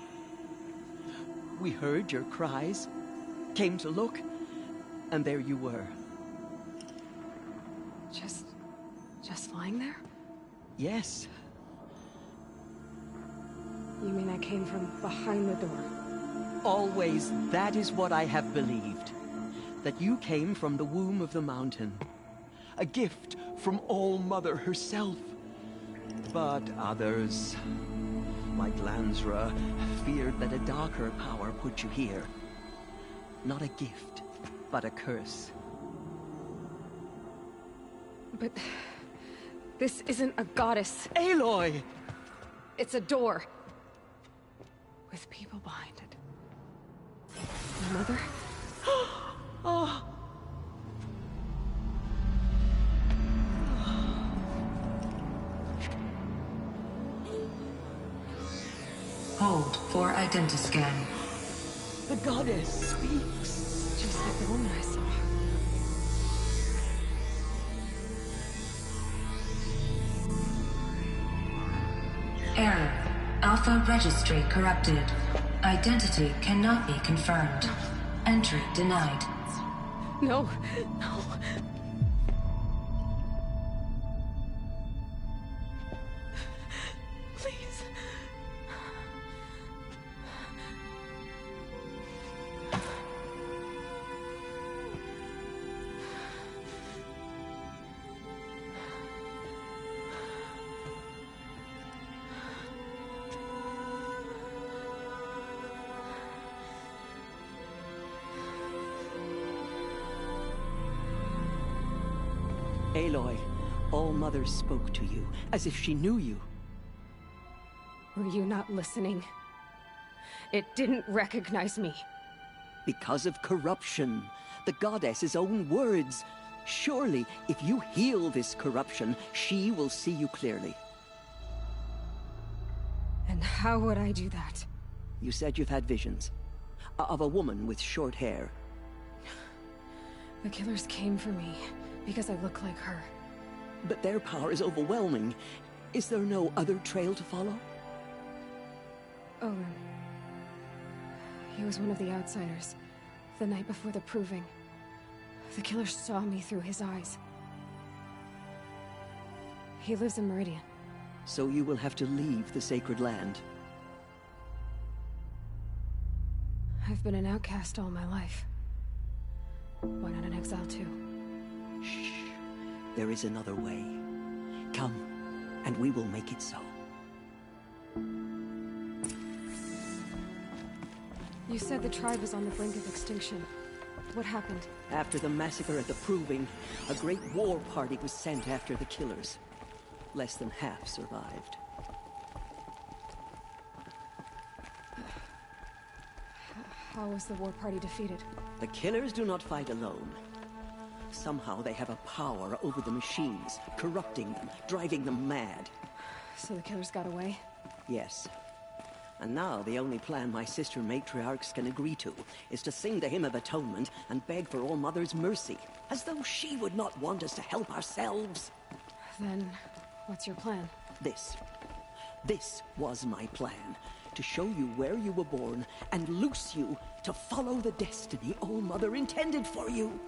We heard your cries, came to look, and there you were. Just lying there? Yes. You mean I came from behind the door? Always, that is what I have believed. That you came from the womb of the mountain. A gift from All-Mother herself. But others, like Lansra, feared that a darker power put you here. Not a gift, but a curse. But this isn't a goddess. Aloy! It's a door. With people behind it. My mother? Oh. Hold for identiscan. The goddess speaks. Just like the woman I saw. Error. Alpha registry corrupted. Identity cannot be confirmed. Entry denied. No, no. Please. Aloy, All-Mother spoke to you, as if she knew you. Were you not listening? It didn't recognize me. Because of corruption. The goddess's own words. Surely, if you heal this corruption, she will see you clearly. And how would I do that? You said you've had visions. Of a woman with short hair. The killers came for me, because I look like her. But their power is overwhelming. Is there no other trail to follow? Owen. He was one of the outsiders. The night before the proving. The killer saw me through his eyes. He lives in Meridian. So you will have to leave the sacred land. I've been an outcast all my life. Why not an exile too? Shh. There is another way. Come, and we will make it so. You said the tribe was on the brink of extinction. What happened? After the massacre at the Proving, a great war party was sent after the killers. Less than half survived. How was the war party defeated? The killers do not fight alone. Somehow they have a power over the machines, corrupting them, driving them mad. So the killers got away? Yes. And now the only plan my sister matriarchs can agree to is to sing the Hymn of Atonement and beg for All-Mother's mercy, as though she would not want us to help ourselves. Then, what's your plan? This was my plan. To show you where you were born and loose you to follow the destiny All-Mother intended for you.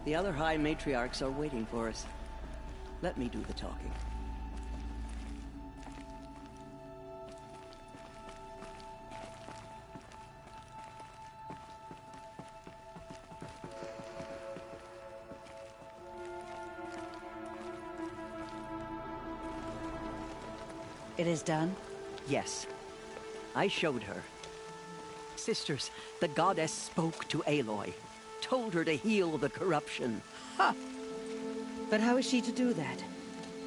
The other High Matriarchs are waiting for us. Let me do the talking. It is done? Yes. I showed her. Sisters, the goddess spoke to Aloy. Told her to heal the corruption. Ha! But how is she to do that?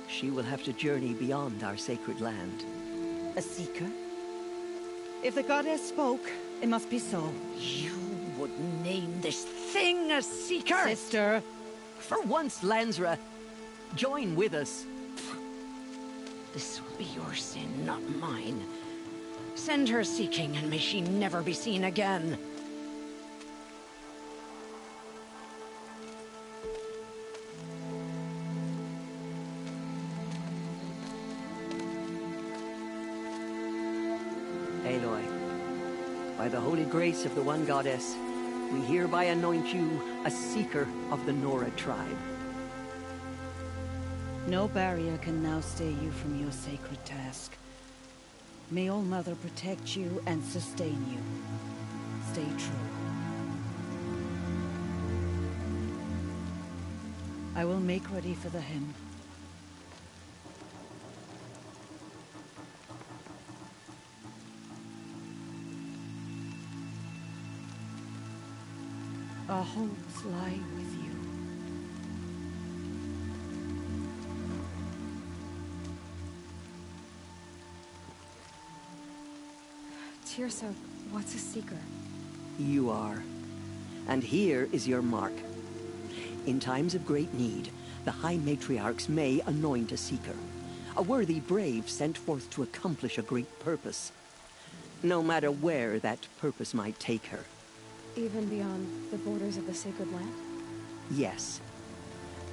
She will have to journey beyond our sacred land. A seeker? If the goddess spoke, it must be so. You would name this thing a seeker? Sister! For once, Lansra, join with us. This will be your sin, not mine. Send her seeking, and may she never be seen again. By the holy grace of the one goddess, we hereby anoint you a seeker of the Nora tribe. No barrier can now stay you from your sacred task. May All Mother protect you and sustain you. Stay true. I will make ready for the hymn. Our hopes lie with you. Tirsa, what's a seeker? You are. And here is your mark. In times of great need, the High Matriarchs may anoint a seeker. A worthy brave sent forth to accomplish a great purpose. No matter where that purpose might take her. Even beyond the borders of the sacred land? Yes.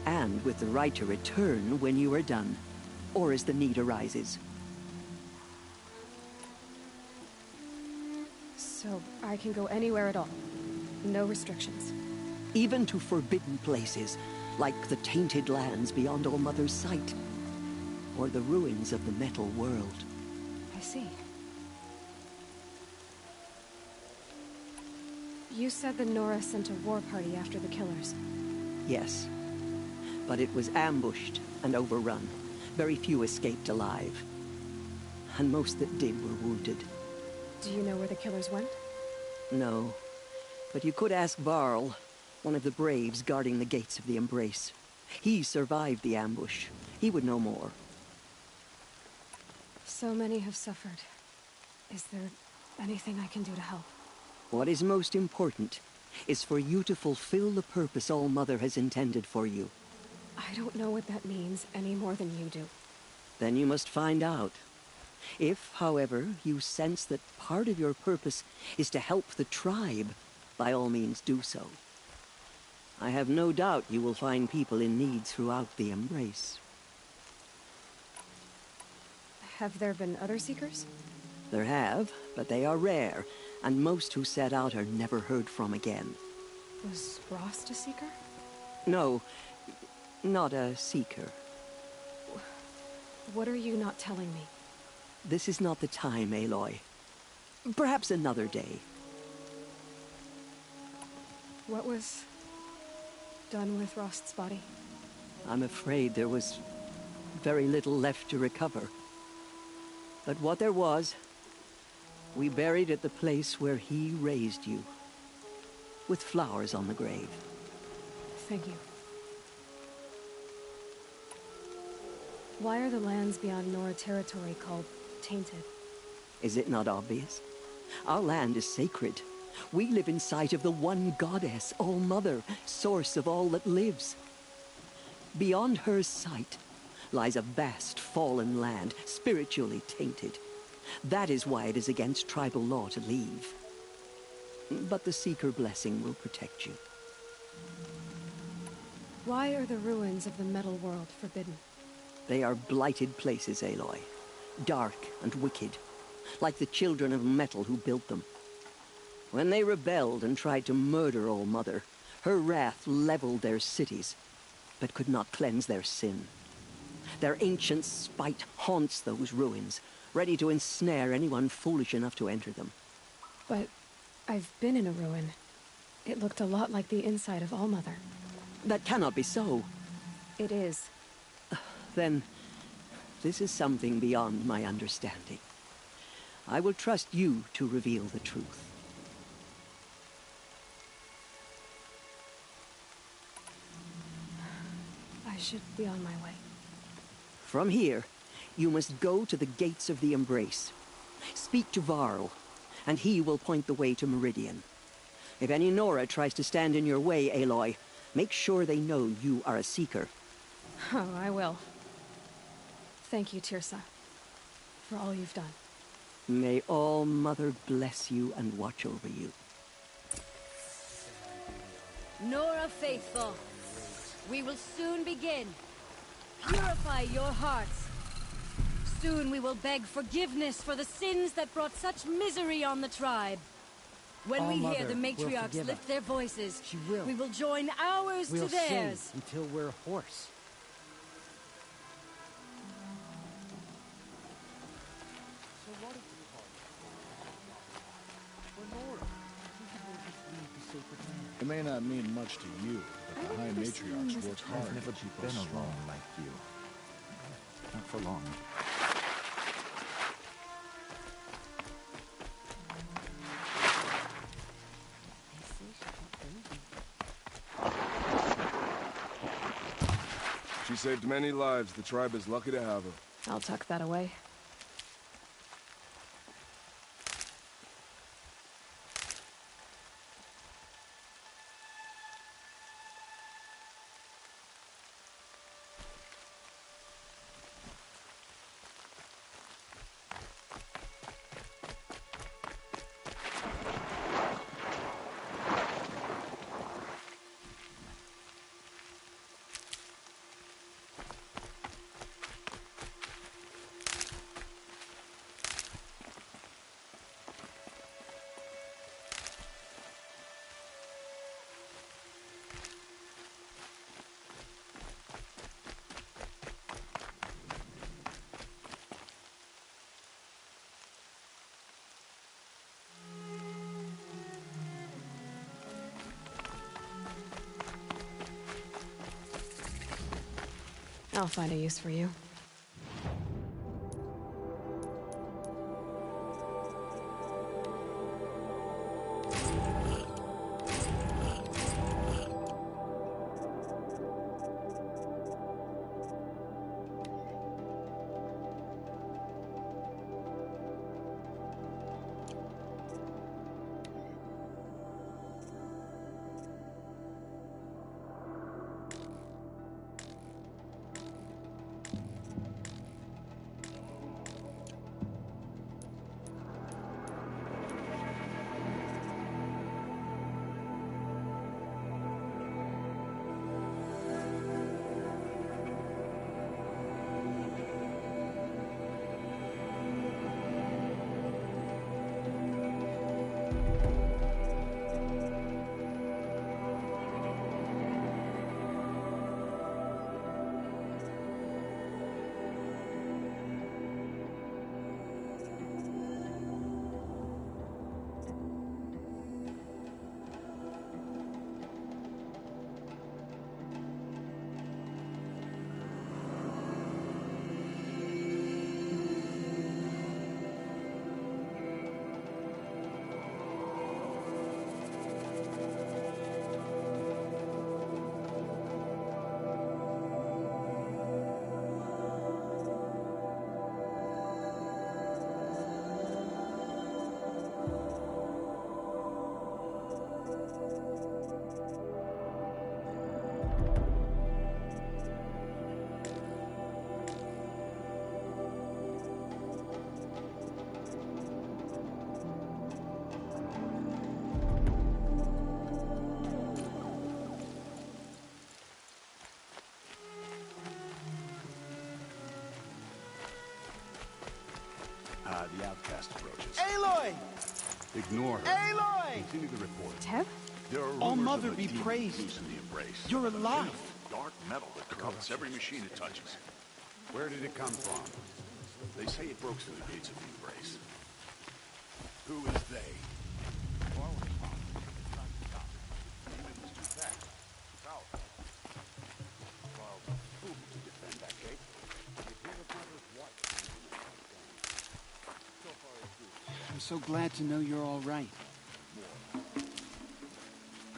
And with the right to return when you are done, or as the need arises. So I can go anywhere at all? No restrictions? Even to forbidden places, like the tainted lands beyond All Mother's sight. Or the ruins of the metal world. I see. You said the Nora sent a war party after the killers. Yes. But it was ambushed and overrun. Very few escaped alive. And most that did were wounded. Do you know where the killers went? No. But you could ask Varl, one of the braves guarding the gates of the Embrace. He survived the ambush. He would know more. So many have suffered. Is there anything I can do to help? What is most important is for you to fulfill the purpose All Mother has intended for you. I don't know what that means any more than you do. Then you must find out. If, however, you sense that part of your purpose is to help the tribe, by all means do so. I have no doubt you will find people in need throughout the Embrace. Have there been other Seekers? There have, but they are rare, and most who set out are never heard from again. Was Rost a Seeker? No, not a Seeker. What are you not telling me? This is not the time, Aloy. Perhaps another day. What was done with Rost's body? I'm afraid there was very little left to recover. But what there was, we buried at the place where he raised you, with flowers on the grave. Thank you. Why are the lands beyond Nora territory called tainted? Is it not obvious? Our land is sacred. We live in sight of the one goddess, All Mother, source of all that lives. Beyond her sight lies a vast fallen land, spiritually tainted. That is why it is against tribal law to leave. But the Seeker blessing will protect you. Why are the ruins of the metal world forbidden? They are blighted places, Aloy. Dark and wicked, like the children of metal who built them. When they rebelled and tried to murder All Mother, her wrath leveled their cities, but could not cleanse their sin. Their ancient spite haunts those ruins, ready to ensnare anyone foolish enough to enter them. But I've been in a ruin. It looked a lot like the inside of All Mother. That cannot be so. It is. Then, this is something beyond my understanding. I will trust you to reveal the truth. I should be on my way. From here, you must go to the gates of the Embrace. Speak to Varl, and he will point the way to Meridian. If any Nora tries to stand in your way, Aloy, make sure they know you are a Seeker. Oh, I will. Thank you, Tirsa, for all you've done. May All Mother bless you and watch over you. Nora faithful, we will soon begin. Purify your hearts. Soon we will beg forgiveness for the sins that brought such misery on the tribe. When All we hear Mother the will matriarchs forgive lift us. their voices, She will. we will join ours We'll to theirs. sing until we're hoarse. It may not mean much to you, but the High Matriarchs work hard I've never to keep been us strong. alone like you. Not for long. She saved many lives. The tribe is lucky to have her. I'll tuck that away. I'll find a use for you. The outcast approaches. Aloy! Ignore her. Aloy! Continue the report. Teb? There are All rumors Mother of a be demon praised. loose in the embrace. You're alive. Dark metal that corrupts every machine it touches. Where did it come from? They say it broke through the gates of the embrace. Who is they? I'm so glad to know you're all right.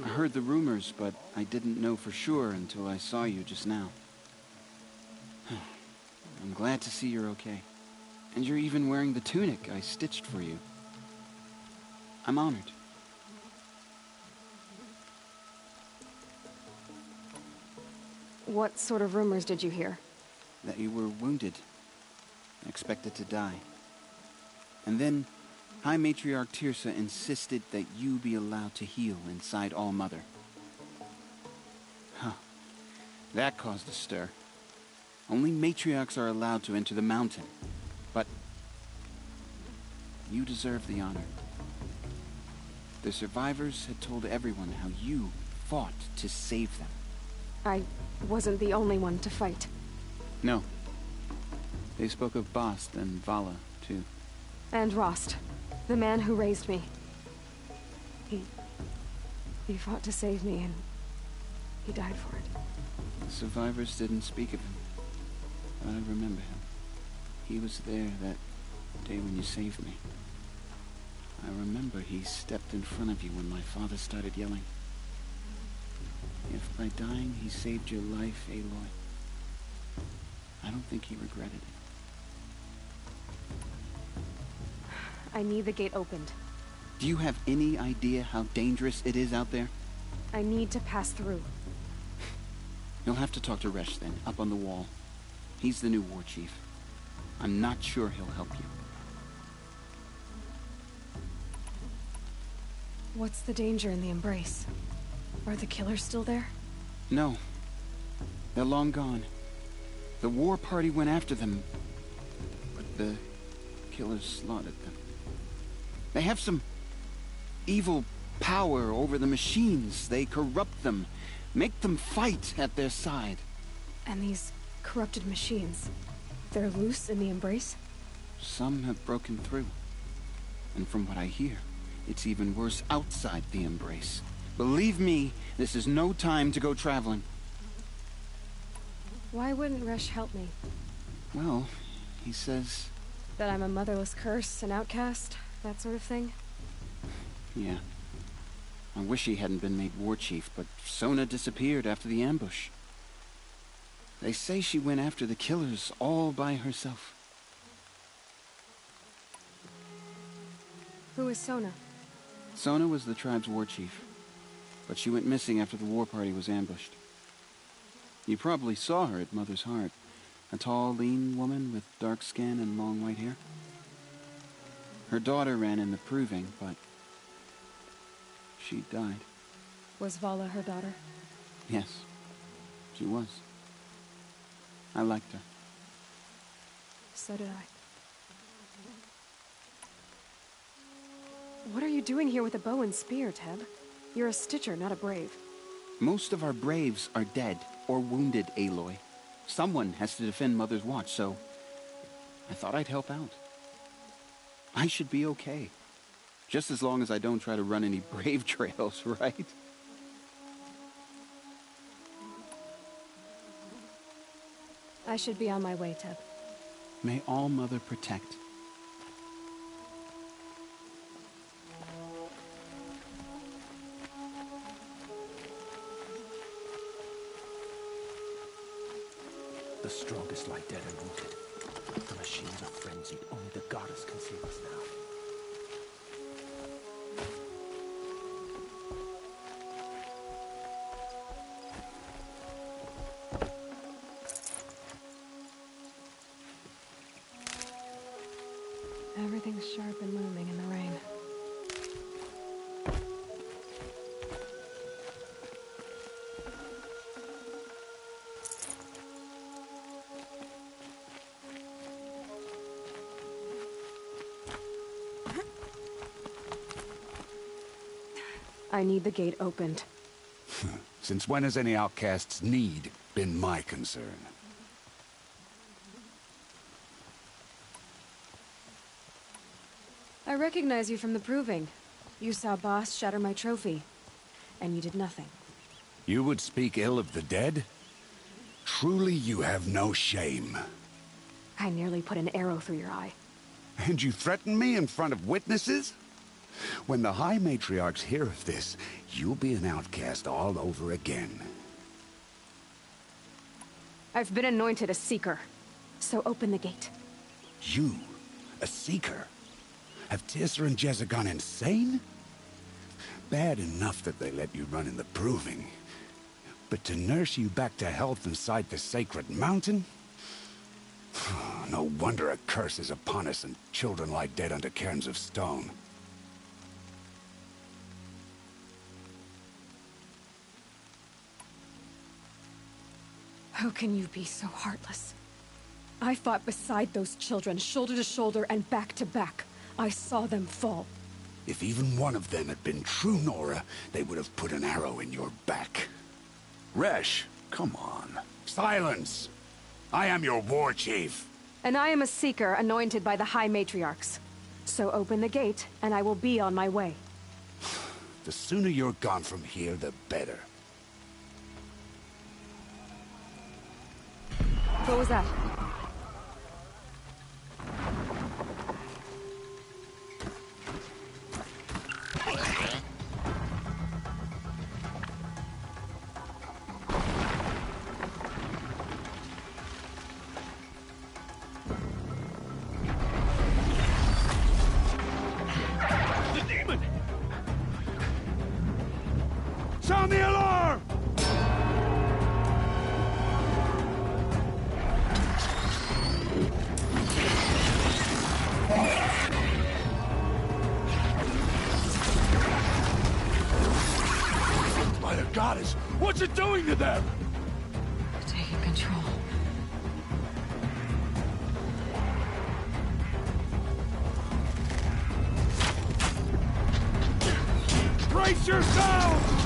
I heard the rumors, but I didn't know for sure until I saw you just now. I'm glad to see you're okay. And you're even wearing the tunic I stitched for you. I'm honored. What sort of rumors did you hear? That you were wounded. Expected to die. And then, High Matriarch Tirsa insisted that you be allowed to heal inside All Mother. Huh. That caused a stir. Only matriarchs are allowed to enter the mountain. But you deserve the honor. The survivors had told everyone how you fought to save them. I wasn't the only one to fight. No. They spoke of Bast and Vala, too. And Rost, the man who raised me. He fought to save me, and he died for it. The survivors didn't speak of him, but I remember him. He was there that day when you saved me. I remember he stepped in front of you when my father started yelling. If by dying he saved your life, Aloy, I don't think he regretted it. I need the gate opened. Do you have any idea how dangerous it is out there? I need to pass through. You'll have to talk to Resh then, up on the wall. He's the new war chief. I'm not sure he'll help you. What's the danger in the Embrace? Are the killers still there? No. They're long gone. The war party went after them, but the killers slaughtered them. They have some evil power over the machines. They corrupt them, make them fight at their side. And these corrupted machines, they're loose in the Embrace? Some have broken through. And from what I hear, it's even worse outside the Embrace. Believe me, this is no time to go traveling. Why wouldn't Resh help me? Well, he says... That I'm a motherless curse, an outcast, that sort of thing? Yeah. I wish he hadn't been made war chief, but Sona disappeared after the ambush. They say she went after the killers all by herself. Who is Sona? Sona was the tribe's war chief, but she went missing after the war party was ambushed. You probably saw her at Mother's Heart. A tall, lean woman with dark skin and long white hair. Her daughter ran in the proving, but she died. Was Vala her daughter? Yes, she was. I liked her. So did I. What are you doing here with a bow and spear, Teb? You're a Stitcher, not a Brave. Most of our Braves are dead or wounded, Aloy. Someone has to defend Mother's Watch, so I thought I'd help out. I should be okay. Just as long as I don't try to run any Brave trails, right? I should be on my way, Teb. May All Mother protect. The strongest lie dead and wounded. The machines are frenzied. Only the goddess can save us now. Everything's sharp and looming in the rain. I need the gate opened. Since when has any outcast's need been my concern? I recognize you from the proving. You saw Boss shatter my trophy, and you did nothing. You would speak ill of the dead? Truly you have no shame. I nearly put an arrow through your eye. And you threaten me in front of witnesses? When the High Matriarchs hear of this, you'll be an outcast all over again. I've been anointed a Seeker, so open the gate. You? A Seeker? Have Tirsa and Jezza gone insane? Bad enough that they let you run in the proving. But to nurse you back to health inside the sacred mountain? No wonder a curse is upon us and children lie dead under cairns of stone. How can you be so heartless? I fought beside those children, shoulder to shoulder and back to back. I saw them fall. If even one of them had been true Nora, they would have put an arrow in your back. Resh, come on. Silence! I am your war chief. And I am a seeker anointed by the High Matriarchs. So open the gate, and I will be on my way. The sooner you're gone from here, the better. What was that? Sound the alarm! By the goddess, what's it doing to them? Taking control. Brace yourselves!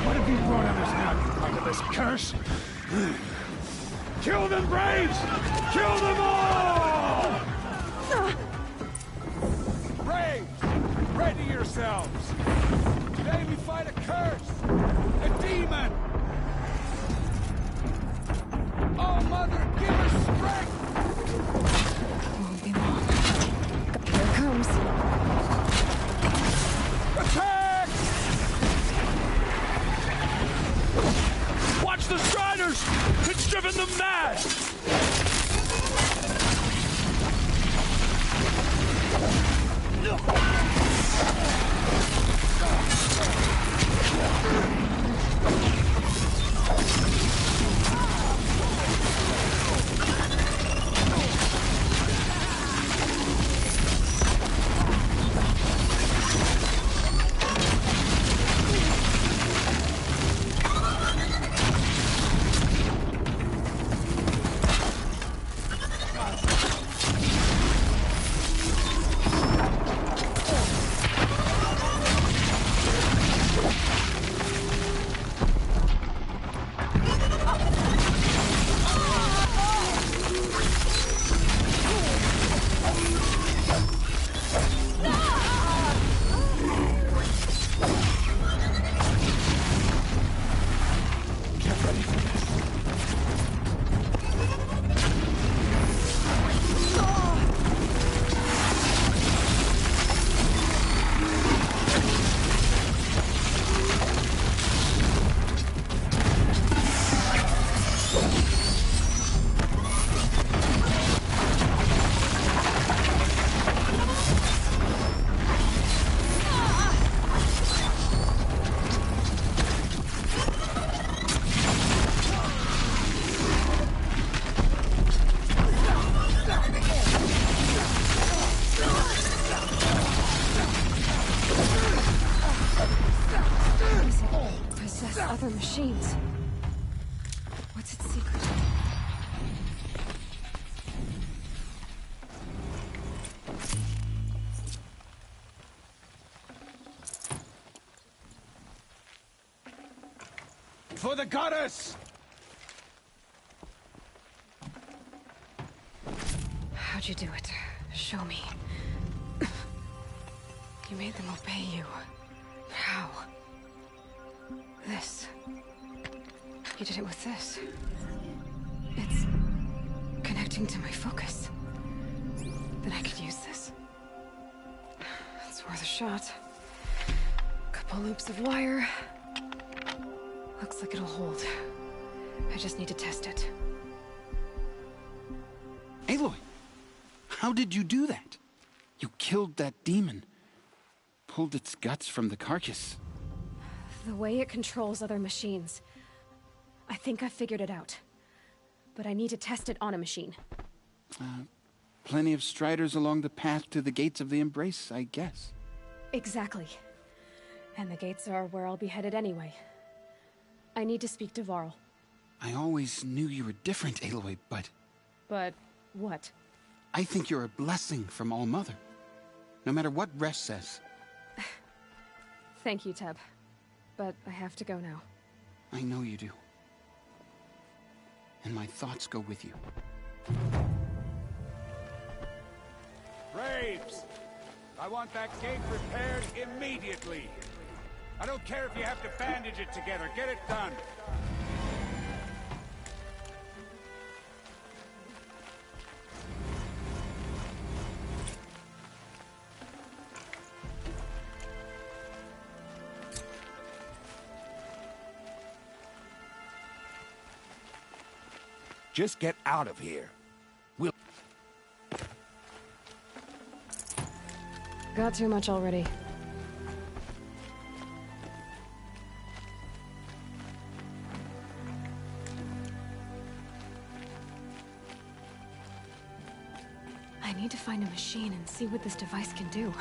What have you brought on us now, under this curse? Kill them, Braves! Kill them all! Braves, ready yourselves! Today we fight a curse! A demon! Oh, Mother, give us strength! Won't be long. Here it comes. Attack! Watch the Striders! It's driven them mad! Other machines. What's its secret? For the goddess! How'd you do it? Show me. You made them obey you. How? This. You did it with this. It's connecting to my focus. Then I could use this. It's worth a shot. Couple loops of wire. Looks like it'll hold. I just need to test it. Aloy, how did you do that? You killed that demon. Pulled its guts from the carcass. The way it controls other machines. I think I figured it out. But I need to test it on a machine. Plenty of Striders along the path to the gates of the Embrace, I guess. Exactly. And the gates are where I'll be headed anyway. I need to speak to Varl. I always knew you were different, Aloy, but... But what? I think you're a blessing from All Mother. No matter what Resh says. Thank you, Teb. But I have to go now. I know you do. And my thoughts go with you. Braves! I want that gate repaired immediately. I don't care if you have to bandage it together. Get it done. Just get out of here. We'll... Got too much already. I need to find a machine and see what this device can do.